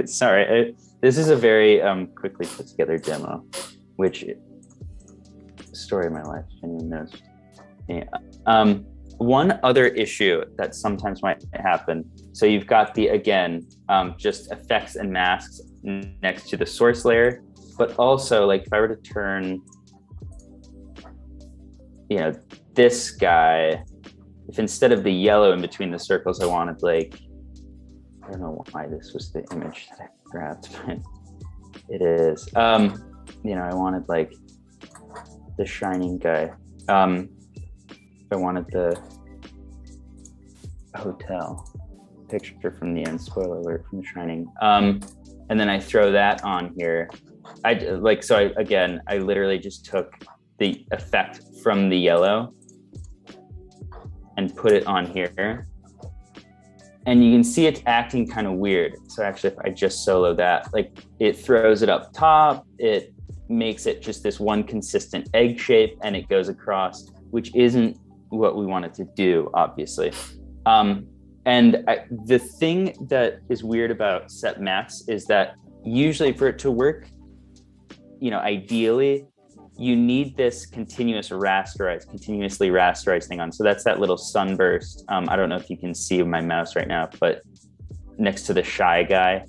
Sorry, this is a very quickly put together demo, which story of my life, anyone knows. Yeah. One other issue that sometimes might happen. So you've got again, just effects and masks next to the source layer, but also like if I were to turn, you know, this guy, if instead of the yellow in between the circles, I wanted like, I don't know why this was the image that I grabbed, but it is. I wanted like the shining guy. I wanted the hotel picture from the end, spoiler alert, from The Shining. And then I throw that on here. I literally just took the effect from the yellow and put it on here. And you can see it's acting kind of weird. So actually, if I just solo that, like it throws it up top, it makes it just this one consistent egg shape, and it goes across, which isn't what we wanted to do, obviously. The thing that is weird about set mats is that usually for it to work, ideally, you need this continuously rasterized thing on. So that's that little sunburst. I don't know if you can see my mouse right now, but next to the shy guy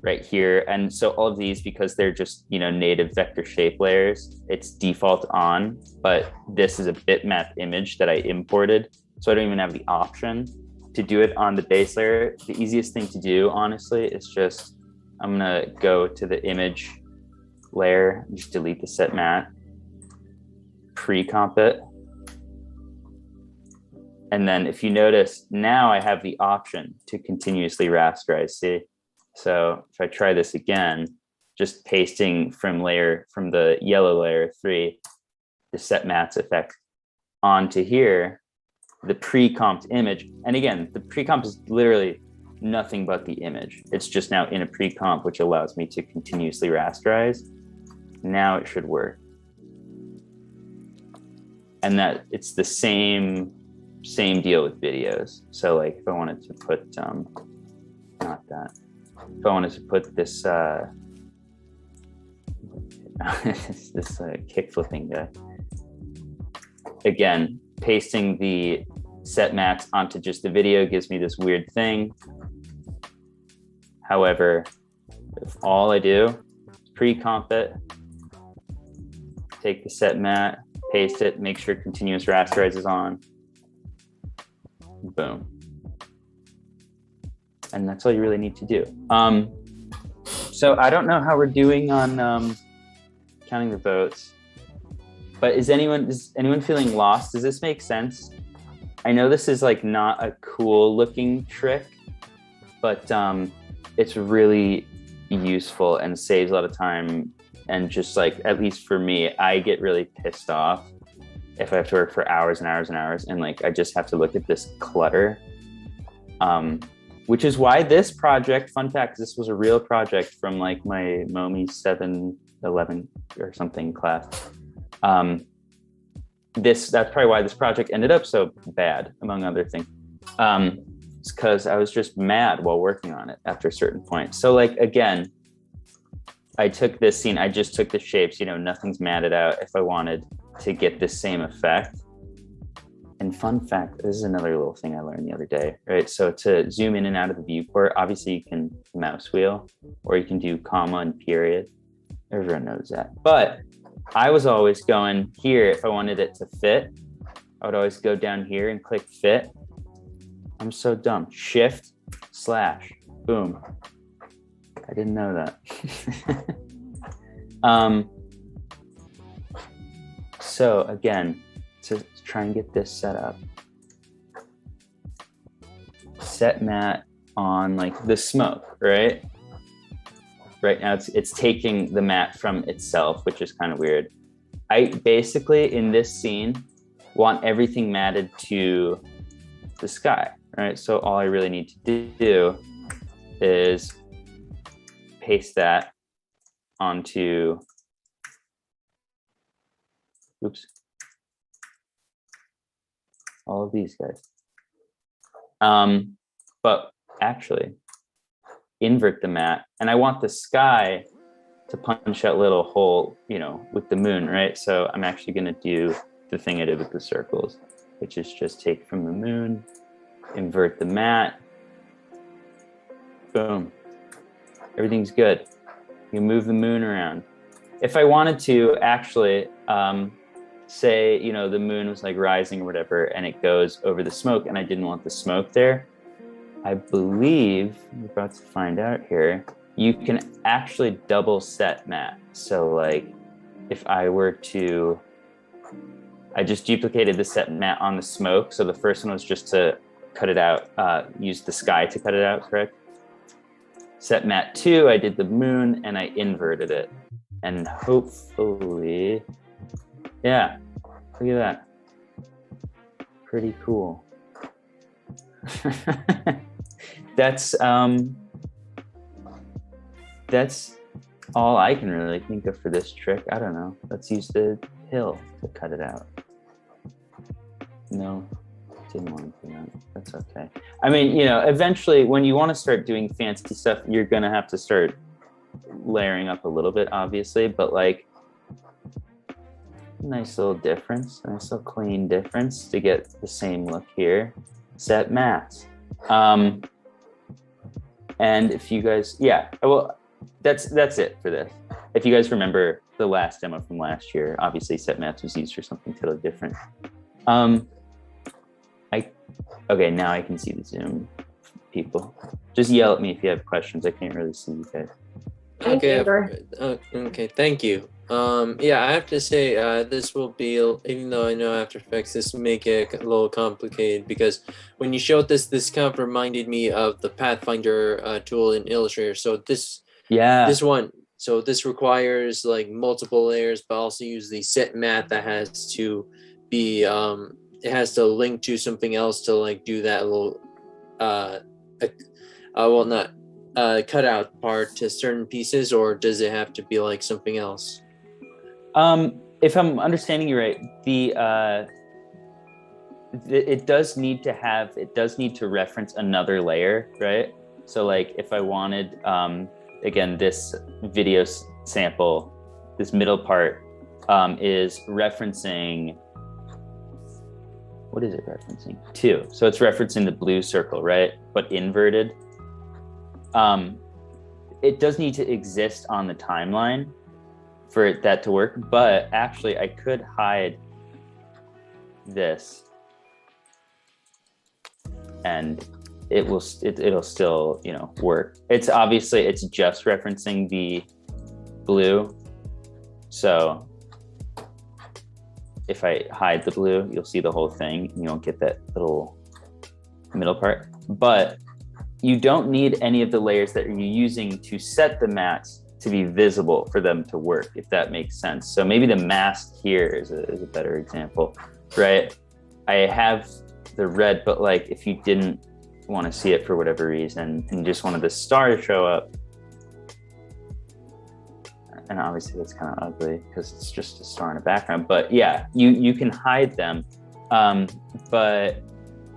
right here. And so all of these, because they're just, native vector shape layers, it's default on, but this is a bitmap image that I imported. So I don't even have the option to do it on the base layer. The easiest thing to do, honestly, is just, I'm gonna go to the image layer, just delete the set mat, pre-comp it. And then if you notice, now I have the option to continuously rasterize, see? So if I try this again, just pasting from the yellow layer 3, the set mats effect onto here, the pre-comped image. And again, the pre-comp is literally nothing but the image. It's just now in a pre-comp, which allows me to continuously rasterize. Now it should work. And that it's the same deal with videos. So like if I wanted to put, not that. If I wanted to put this, this kick flipping guy. Again, pasting the set mats onto just the video gives me this weird thing. However, if all I do is pre-comp it, take the set mat, paste it, make sure continuous rasterize is on, boom. And that's all you really need to do. So I don't know how we're doing on counting the votes, but is anyone feeling lost? Does this make sense? I know this is like not a cool looking trick, but it's really useful and saves a lot of time. And just like, at least for me, I get really pissed off if I have to work for hours and hours and hours, and like I just have to look at this clutter. Which is why this project, fun fact, this was a real project from like my MOMI 711 or something class. That's probably why this project ended up so bad, among other things. It's because I was just mad while working on it after a certain point. So like, again, I took this scene, I just took the shapes, nothing's matted out if I wanted to get the same effect. And fun fact, this is another little thing I learned the other day, right? So to zoom in and out of the viewport, obviously you can mouse wheel, or you can do comma and period. Everyone knows that. But I was always going here, if I wanted it to fit, I would always go down here and click fit. I'm so dumb. Shift / boom. I didn't know that. So again, to try and get this set up, set mat on like the smoke, right? Right now it's taking the mat from itself, which is kind of weird. I basically, in this scene, want everything matted to the sky, right? So all I really need to do is paste that onto, all of these guys. But actually, invert the mat, and I want the sky to punch that little hole, with the moon, right? So I'm actually gonna do the thing I did with the circles, which is just take from the moon, invert the mat, boom. Everything's good. You move the moon around. If I wanted to actually, say, the moon was like rising or whatever, and it goes over the smoke, and I didn't want the smoke there, I believe, we're about to find out here, you can actually double set mat. So like if I were to, I just duplicated the set mat on the smoke. So the first one was just to cut it out, use the sky to cut it out, correct? Set mat 2, I did the moon and I inverted it. And hopefully, yeah, look at that. Pretty cool. That's all I can really think of for this trick. I don't know. Let's use the hill to cut it out. No, didn't want to do that. That's okay. I mean, eventually when you want to start doing fancy stuff, you're going to have to start layering up a little bit, obviously, but like nice little difference, nice little clean difference to get the same look here. Set mats. And if you guys, well, that's it for this. If you guys remember the last demo from last year, obviously set mats was used for something totally different. Okay, now I can see the Zoom people. Just yell at me if you have questions. I can't really see you guys. Okay, okay, thank you. I have to say, this will be, even though I know After Effects, this will make it a little complicated, because when you showed this kind of reminded me of the Pathfinder tool in Illustrator. So this requires like multiple layers, but also use the set mat that has to be, it has to link to something else to like do that little, cutout part to certain pieces, or does it have to be like something else? If I'm understanding you right, it does need to reference another layer, right? So like if I wanted, again, this video sample, this middle part is referencing, what is it referencing? 2. So it's referencing the blue circle, right? But inverted. It does need to exist on the timeline for that to work, but actually I could hide this and it'll still, work. It's obviously, it's just referencing the blue. So if I hide the blue, you'll see the whole thing and you won't get that little middle part. But you don't need any of the layers that you're using to set the mats to be visible for them to work, if that makes sense. So maybe the mask here is a better example, right? I have the red, but like if you didn't want to see it for whatever reason and you just wanted the star to show up, and obviously that's kind of ugly because it's just a star in the background, but yeah, you can hide them, but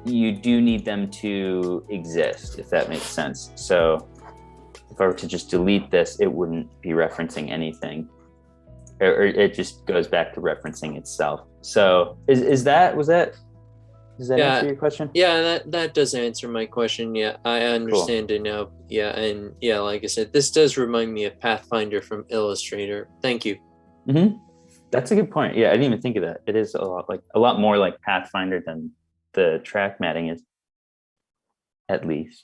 you do need them to exist, if that makes sense. So if I were to just delete this, it wouldn't be referencing anything, or it just goes back to referencing itself. So does that answer your question? Yeah, that does answer my question. Yeah, I understand it now. Yeah, and yeah, like I said, this does remind me of Pathfinder from Illustrator. Thank you. Mm-hmm. That's a good point. Yeah, I didn't even think of that. It is a lot more like Pathfinder than the track matting is, at least.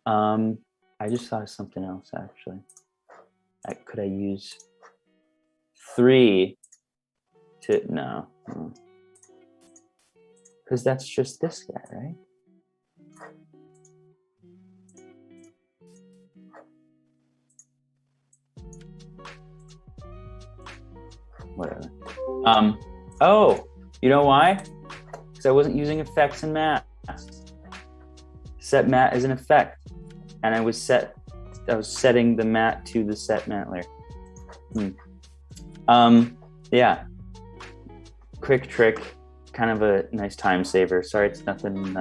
I just saw something else actually. Could I use 3 to, no. Because that's just this guy, right? Whatever. Oh, you know why? Because I wasn't using effects and masks. Set mat is an effect, and I was setting the mat to the set mat layer. Yeah. Quick trick, kind of a nice time saver. Sorry, it's nothing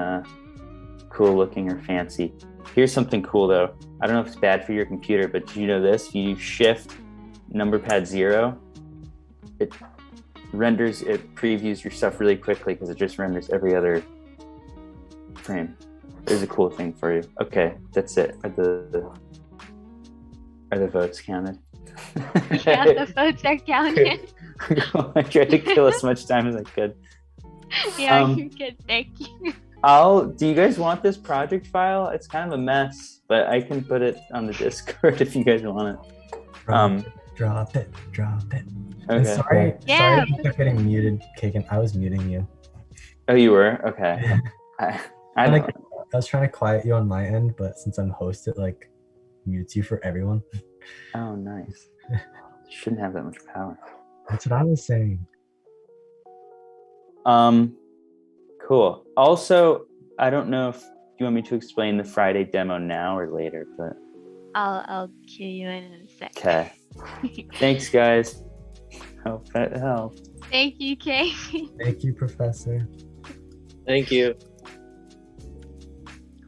cool looking or fancy. Here's something cool though. I don't know if it's bad for your computer, but did you know this? If you shift number pad 0, it previews your stuff really quickly because it just renders every other frame. There's a cool thing for you. Okay, that's it. Are the votes counted? Yeah, the votes are counted. I tried to kill as much time as I could. Yeah, you're good. Thank you. Do you guys want this project file? It's kind of a mess, but I can put it on the Discord if you guys want it. Drop it. Okay. And sorry you kept getting muted, Kagan. I was muting you. Oh, you were? Okay. I was trying to quiet you on my end, but since I'm host, it like mutes you for everyone. Oh, nice. Shouldn't have that much power. That's what I was saying. Cool. Also, I don't know if you want me to explain the Friday demo now or later, but I'll cue you in a sec. Okay. Thanks, guys. Hope that helped. Thank you, Kay. Thank you, Professor. Thank you.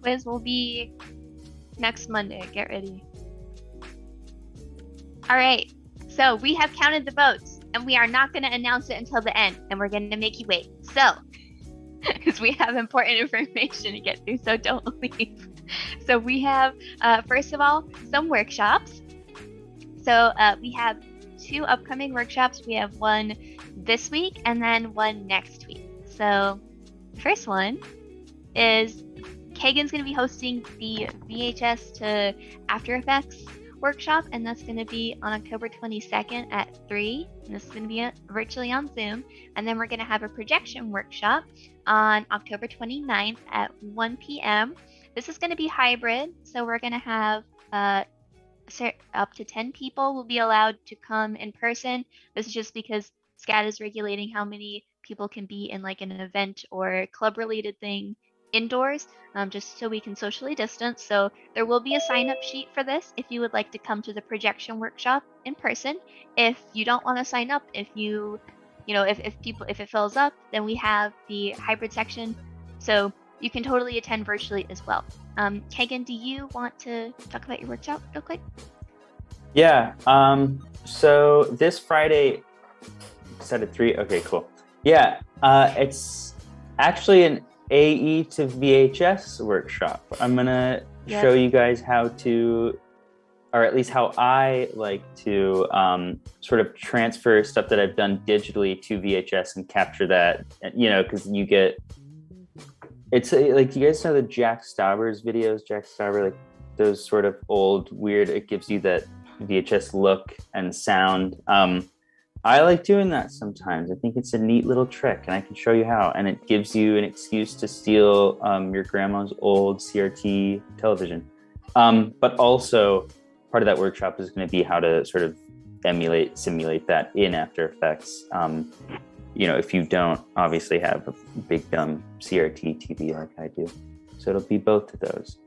Quiz will be next Monday. Get ready. All right. So we have counted the votes, and we are not going to announce it until the end, and we're going to make you wait. So, because we have important information to get through, so don't leave. So we have, first of all, some workshops. So we have 2 upcoming workshops. We have one this week and then one next week. So the first one is Kagan's going to be hosting the VHS to After Effects workshop, and that's going to be on October 22nd at 3. And this is going to be virtually on Zoom. And then we're going to have a projection workshop on October 29th at 1 p.m. This is going to be hybrid, so we're going to have up to 10 people will be allowed to come in person. This is just because SCAD is regulating how many people can be in like an event or club related thing indoors, just so we can socially distance. So there will be a sign-up sheet for this if you would like to come to the projection workshop in person. If you don't want to sign up, if if it fills up, then we have the hybrid section, so you can totally attend virtually as well. Kagan, do you want to talk about your workshop real quick? Yeah. So this Friday, set at 3. Okay, cool. Yeah. It's actually an AE to VHS workshop. I'm gonna show you guys how to, or at least how I like to sort of transfer stuff that I've done digitally to VHS and capture that, because you get, it's like, you guys know the Jack Stauber's videos, Jack Stauber, like those sort of old, weird, it gives you that VHS look and sound. I like doing that sometimes. I think it's a neat little trick, and I can show you how. And it gives you an excuse to steal your grandma's old CRT television. But also, part of that workshop is going to be how to sort of simulate that in After Effects. If you don't obviously have a big dumb CRT TV like I do. So it'll be both of those.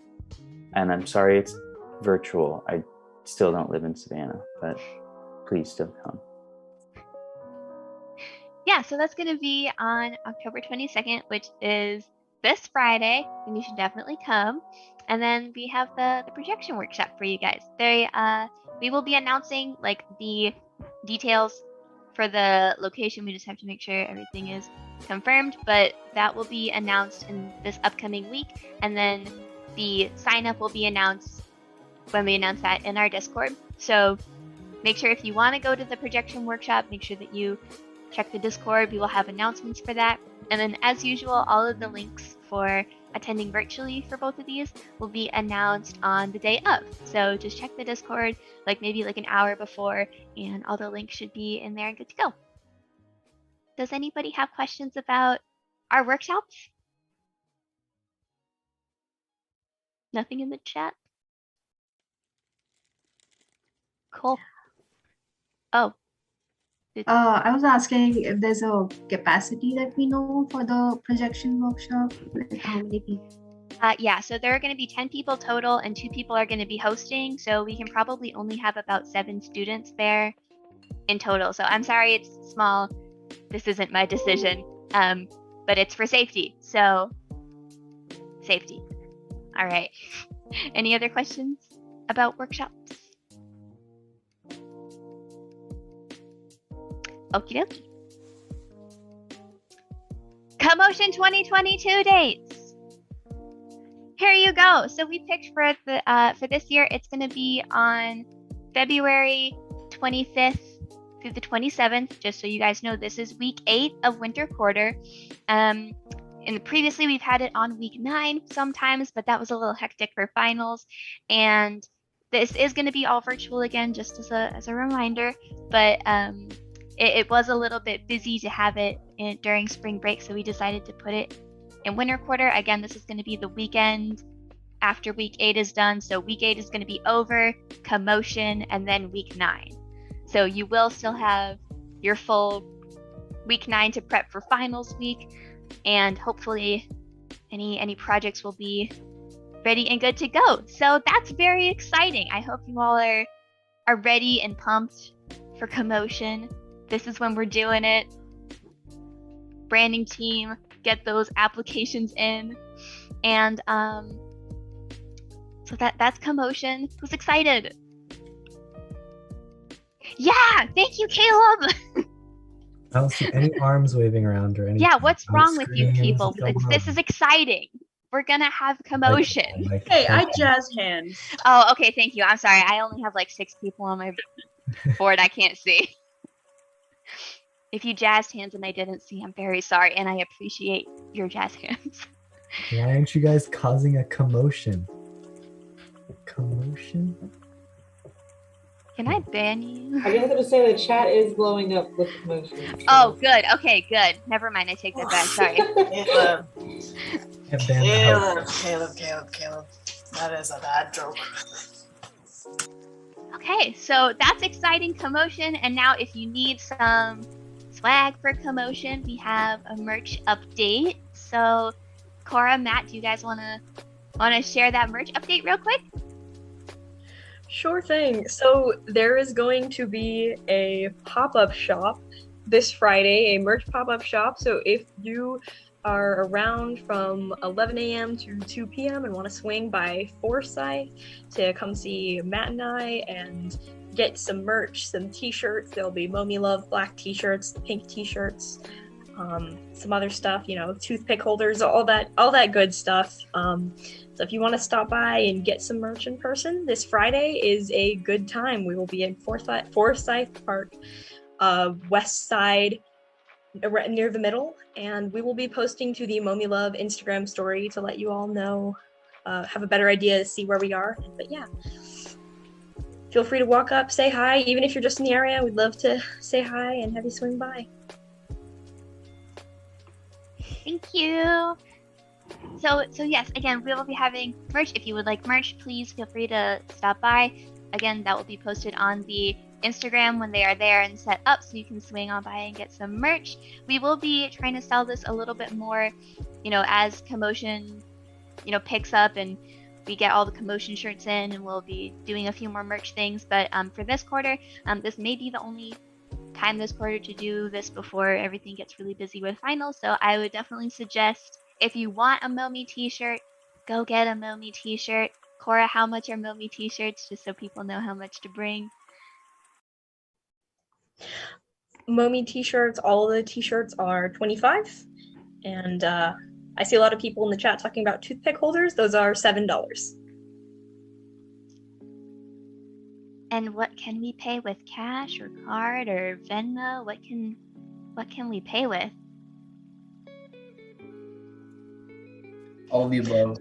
And I'm sorry it's virtual. I still don't live in Savannah, but please still come. Yeah, so that's going to be on October 22nd, which is this Friday, and you should definitely come. And then we have the projection workshop for you guys. We will be announcing like the details for the location. We just have to make sure everything is confirmed, but that will be announced in this upcoming week. And then the sign up will be announced when we announce that in our Discord. So make sure if you want to go to the projection workshop, make sure that you check the Discord. We will have announcements for that. And then as usual, all of the links for attending virtually for both of these will be announced on the day of. So just check the Discord maybe an hour before, and all the links should be in there and good to go. Does anybody have questions about our workshops? Nothing in the chat? Cool. Oh. I was asking if there's a capacity that we know for the projection workshop, like how many people? Yeah, so there are going to be 10 people total, and 2 people are going to be hosting, so we can probably only have about 7 students there in total. So I'm sorry it's small. This isn't my decision, but it's for safety. So safety. All right. Any other questions about workshops? Okie dokie. COMMOTION 2022 dates. Here you go. So we picked for this year, it's going to be on February 25th through the 27th. Just so you guys know, this is week 8 of winter quarter. And previously we've had it on week 9 sometimes, but that was a little hectic for finals. And this is going to be all virtual again, just as a reminder. But it was a little bit busy to have it during spring break, so we decided to put it in winter quarter. Again, this is going to be the weekend after week 8 is done. So week 8 is going to be over, commotion, and then week 9. So you will still have your full week 9 to prep for finals week, and hopefully any projects will be ready and good to go. So that's very exciting. I hope you all are ready and pumped for commotion. This is when we're doing it. Branding team, get those applications in. And so that's commotion. Who's excited? Yeah, thank you, Caleb. I don't see any arms waving around or anything. Yeah, what's wrong with you Screams, people? what's going This is exciting. We're gonna have commotion. Hey, I jazz hands. Oh, okay, thank you. I'm sorry. I only have like 6 people on my board. I can't see. If you jazzed hands and I didn't see, I'm very sorry, and I appreciate your jazz hands. Why aren't you guys causing a commotion? Commotion? Can I ban you? I just have to say the chat is blowing up with commotion. Oh, good. Okay, good. Never mind. I take that back. Sorry. Caleb. That is a bad joke. Okay, so that's exciting, commotion. And now if you need some swag for commotion, we have a merch update. So Cora, Matt, do you guys want to share that merch update real quick? Sure thing. So there is going to be a pop-up shop this Friday, a merch pop-up shop. So if you are around from 11 a.m. to 2 p.m. and want to swing by Forsyth to come see Matt and I and get some merch, some t-shirts. There'll be Momi Love black t-shirts, pink t-shirts, some other stuff, toothpick holders, all that good stuff. So if you want to stop by and get some merch in person, this Friday is a good time. We will be in Forsyth Park, west side, near the middle, and we will be posting to the Momi Love Instagram story to let you all know, have a better idea to see where we are. But yeah, feel free to walk up, say hi. Even if you're just in the area, we'd love to say hi and have you swing by. Thank you. So yes, again, we will be having merch. If you would like merch, please feel free to stop by. Again, that will be posted on the Instagram when they are there and set up, so you can swing on by and get some merch. We will be trying to sell this a little bit more, as commotion, picks up and we get all the commotion shirts in, and we'll be doing a few more merch things. But for this quarter, this may be the only time this quarter to do this before everything gets really busy with finals. So I would definitely suggest, if you want a Momi t-shirt, go get a Momi t-shirt. Cora, how much are Momi t-shirts, just so people know how much to bring? Momi t-shirts, all of the t-shirts are $25. And I see a lot of people in the chat talking about toothpick holders. Those are $7. And what can we pay with, cash or card or Venmo? What can we pay with? All of the above.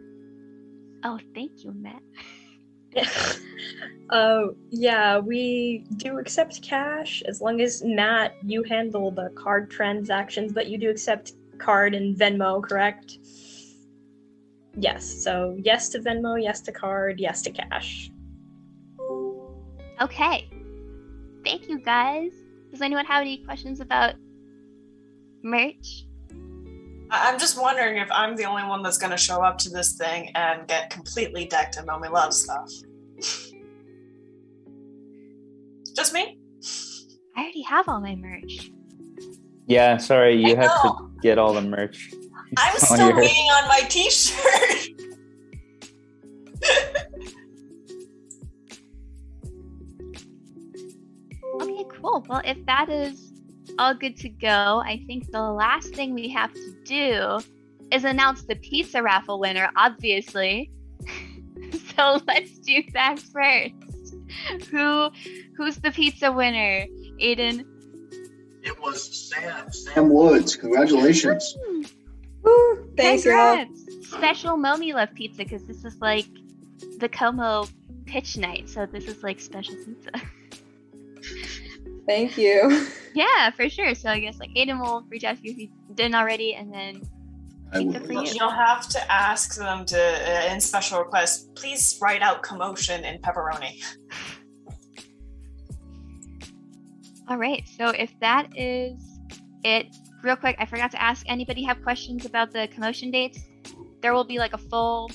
Oh, thank you, Matt. Yeah, we do accept cash, as long as, Matt, you handle the card transactions, but you do accept card and Venmo, correct? Yes, so yes to Venmo, yes to card, yes to cash. Okay. Thank you, guys. Does anyone have any questions about merch? I'm just wondering if I'm the only one that's going to show up to this thing and get completely decked in Momi Love stuff. Just me? I already have all my merch. Yeah, sorry, you have to get all the merch. I'm still waiting on my t-shirt. Okay, cool. Well, if that is all good to go, I think the last thing we have to do is announce the pizza raffle winner, obviously. So let's do that first. Who's the pizza winner? Aiden? It was Sam Woods. Congratulations. Thanks, y'all. Congrats! Special Momi Love Pizza, because this is like the Como pitch night, so this is like special pizza. Thank you. Yeah, for sure. So I guess like Aiden will reach out to you if you didn't already, and then pizza for you. You'll have to ask them to, in special request, please write out commotion in pepperoni. All right, so if that is it, real quick, I forgot to ask, anybody have questions about the commotion dates? There will be like a full,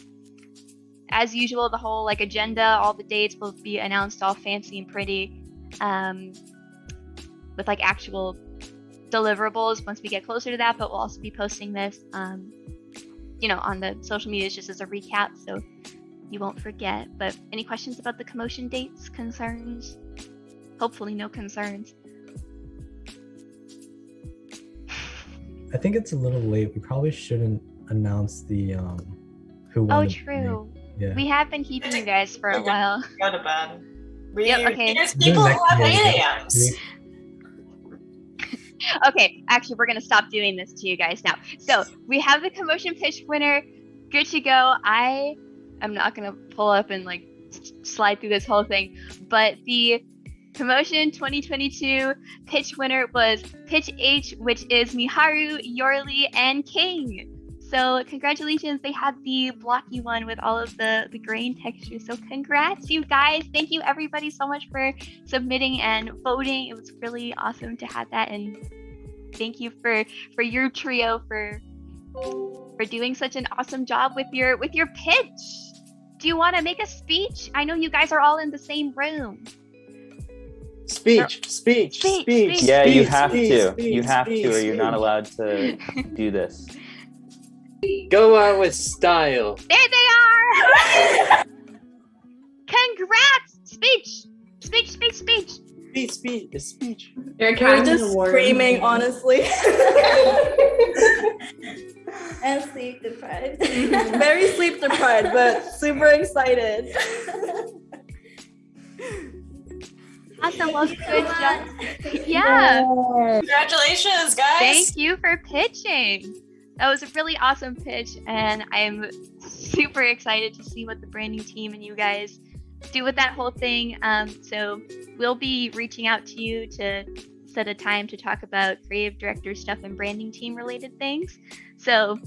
as usual, the whole like agenda, all the dates will be announced all fancy and pretty, with like actual deliverables once we get closer to that, but we'll also be posting this, you know, on the social medias just as a recap, so you won't forget. But any questions about the commotion dates, concerns? Hopefully no concerns. I think it's a little late. We probably shouldn't announce the who won. Oh, true. Yeah. We have been keeping you guys for a while. Go to bed. Yep, okay. There's people who have 8 a.m.s. Okay, actually, we're gonna stop doing this to you guys now. So we have the commotion pitch winner, good to go. I am not gonna pull up and like slide through this whole thing, but the Commotion 2022 pitch winner was Pitch H, which is Miharu, Yorli, and King. So congratulations, they had the blocky one with all of the grain texture. So congrats, you guys. Thank you everybody so much for submitting and voting. It was really awesome to have that, and thank you for your trio for doing such an awesome job with your pitch. Do you want to make a speech? I know you guys are all in the same room. Speech. Yeah, you have to. You have to, or you're not allowed to do this. Go out with style. There they are! Congrats! Speech! Speech. You're kind of just screaming, honestly. And sleep deprived. Very sleep deprived, but super excited. Awesome, well, good job. Yeah. Congratulations, guys. Thank you for pitching. That was a really awesome pitch, and I'm super excited to see what the branding team and you guys do with that whole thing. So we'll be reaching out to you to set a time to talk about creative director stuff and branding team related things. So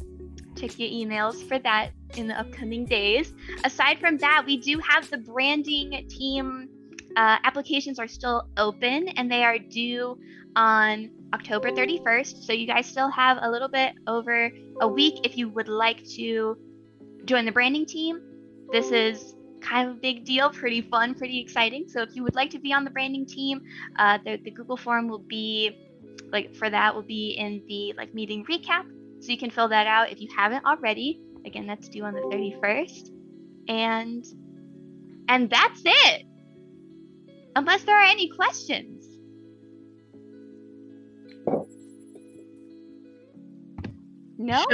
check your emails for that in the upcoming days. Aside from that, we do have the branding team applications are still open, and they are due on October 31st. So you guys still have a little bit over a week if you would like to join the branding team. This is kind of a big deal, pretty fun, pretty exciting. So if you would like to be on the branding team, the Google form will be will be in the meeting recap. So you can fill that out if you haven't already. Again, that's due on the 31st. And that's it. Unless there are any questions. No?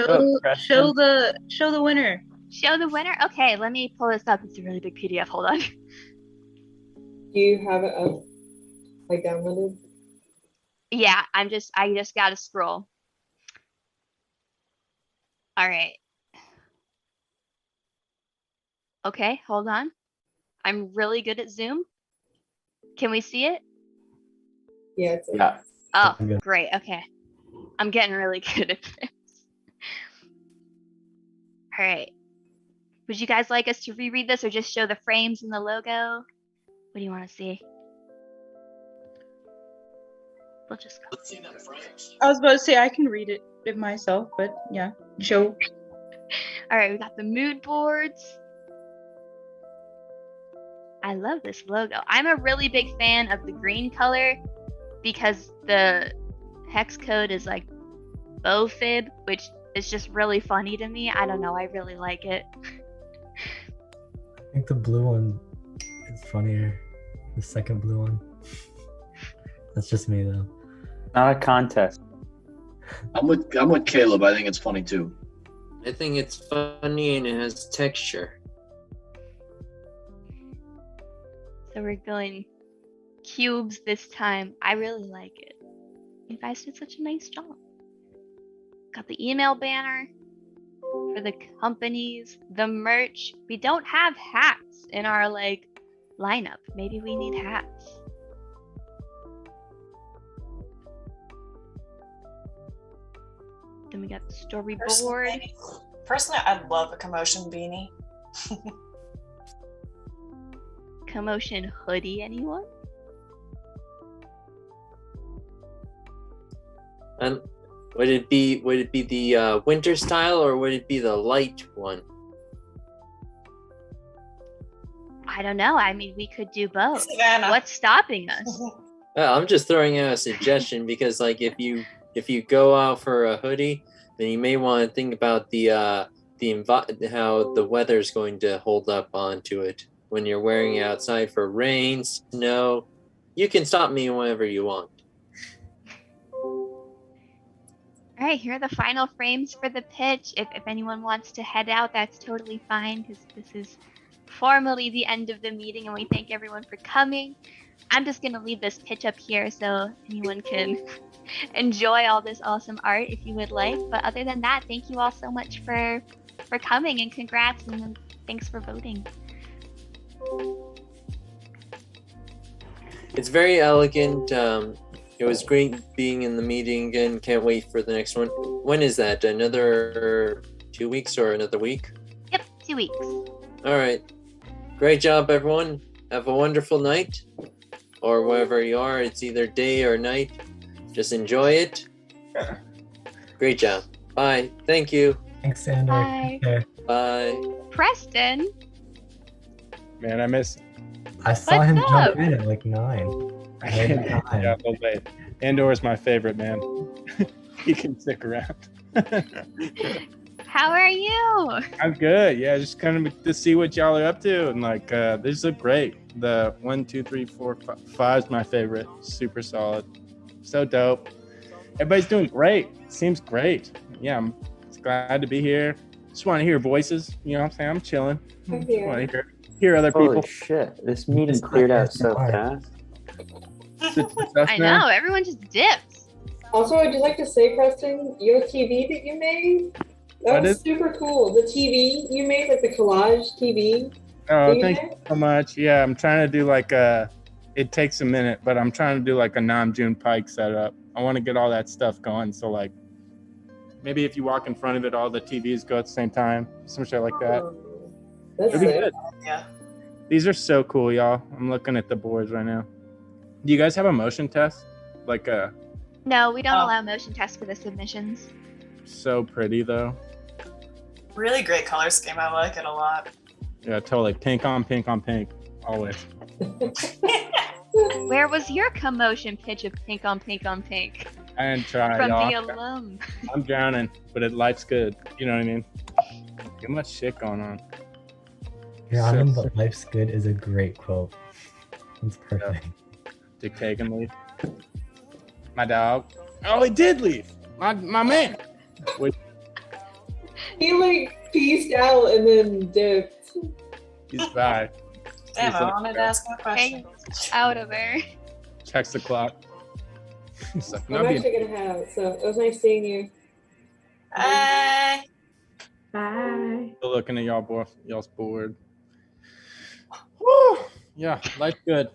Show the winner. Show the winner? Okay, let me pull this up. It's a really big PDF. Hold on. Do you have it up, downloaded? Yeah, I just gotta scroll. All right. Okay, hold on. I'm really good at Zoom. Can we see it? Yeah. Oh, great. Okay. I'm getting really good at this. All right. Would you guys like us to reread this or just show the frames and the logo? What do you want to see? We'll just go. Let's see that frames. I was about to say I can read it myself, but yeah, show. All right, we got the mood boards. I love this logo. I'm a really big fan of the green color because the hex code is like BoFib, which is just really funny to me. I don't know, I really like it. I think the blue one is funnier. The second blue one. That's just me though. Not a contest. I'm with Caleb. I think it's funny too. I think it's funny and it has texture. So we're going cubes this time. I really like it. You guys did such a nice job. Got the email banner. for the companies, the merch. We don't have hats in our like lineup. Maybe we need hats. Then we got the storyboard. Personally, I'd love a commotion beanie. Commotion hoodie, anyone? And would it be the winter style, or would it be the light one? I don't know. I mean, we could do both. Savannah. What's stopping us? Well, I'm just throwing out a suggestion because, like, if you go out for a hoodie, then you may want to think about how the weather's going to hold up onto it when you're wearing it outside for rain, snow. You can stop me whenever you want. All right, here are the final frames for the pitch. If anyone wants to head out, that's totally fine because this is formally the end of the meeting and we thank everyone for coming. I'm just going to leave this pitch up here so anyone can enjoy all this awesome art if you would like. But other than that, thank you all so much for coming, and congrats, and thanks for voting. It's very elegant. It was great being in the meeting again. Can't wait for the next one. When is that? Another 2 weeks or another week? Yep, 2 weeks. All right. Great job, everyone. Have a wonderful night. Or wherever you are, it's either day or night. Just enjoy it. Great job. Bye. Thank you. Thanks, Sander. Bye. Okay. Bye. Preston. Man, I miss. I saw What's him up? jump in at like 9. Yeah, a little late. Andor is my favorite, man. He can stick around. How are you? I'm good. Yeah, just kind of to see what y'all are up to, and like these look great. The 1, 2, 3, 4, 5 is my favorite. Super solid. So dope. Everybody's doing great. Seems great. Yeah, I'm just glad to be here. Just want to hear voices. You know what I'm saying? I'm chilling. I'm Just here. want to hear other Holy people. shit! This meeting cleared out so fast. I know, everyone just dips. Also, I'd just like to say, Preston, your TV that you made, that What was is- super cool. The TV you made, like the collage TV. Oh, you thank you so much. Yeah, I'm trying to do like it takes a minute, but I'm trying to do like a Nam-June Pike setup. I want to get all that stuff going. So like, maybe if you walk in front of it, all the TVs go at the same time. Some shit like that. That's It'd be sick. good. Yeah. These are so cool, y'all. I'm looking at the boards right now. Do you guys have a motion test? Like No, we don't allow motion tests for the submissions. so pretty though. Really great color scheme. I like it a lot. Yeah, totally. Pink on pink on pink. Always. Where was your commotion pitch of pink on pink on pink? I didn't try, From y'all. the alum. I'm drowning, but life's good. You know what I mean? Too much shit going on. Your Autumn, but life's good is a great quote. It's perfect. Did Kagan leave? My dog. Oh, he did leave. My man. Wait, He like pieced out and then dipped. he's back. Damn, He's I like, wanted to ask my question. Out of there. Checks the clock. He's like, I'm no, actually gonna have it, so it was nice seeing you. Bye. Bye. Still looking at y'all's board. Woo! Yeah, life's good.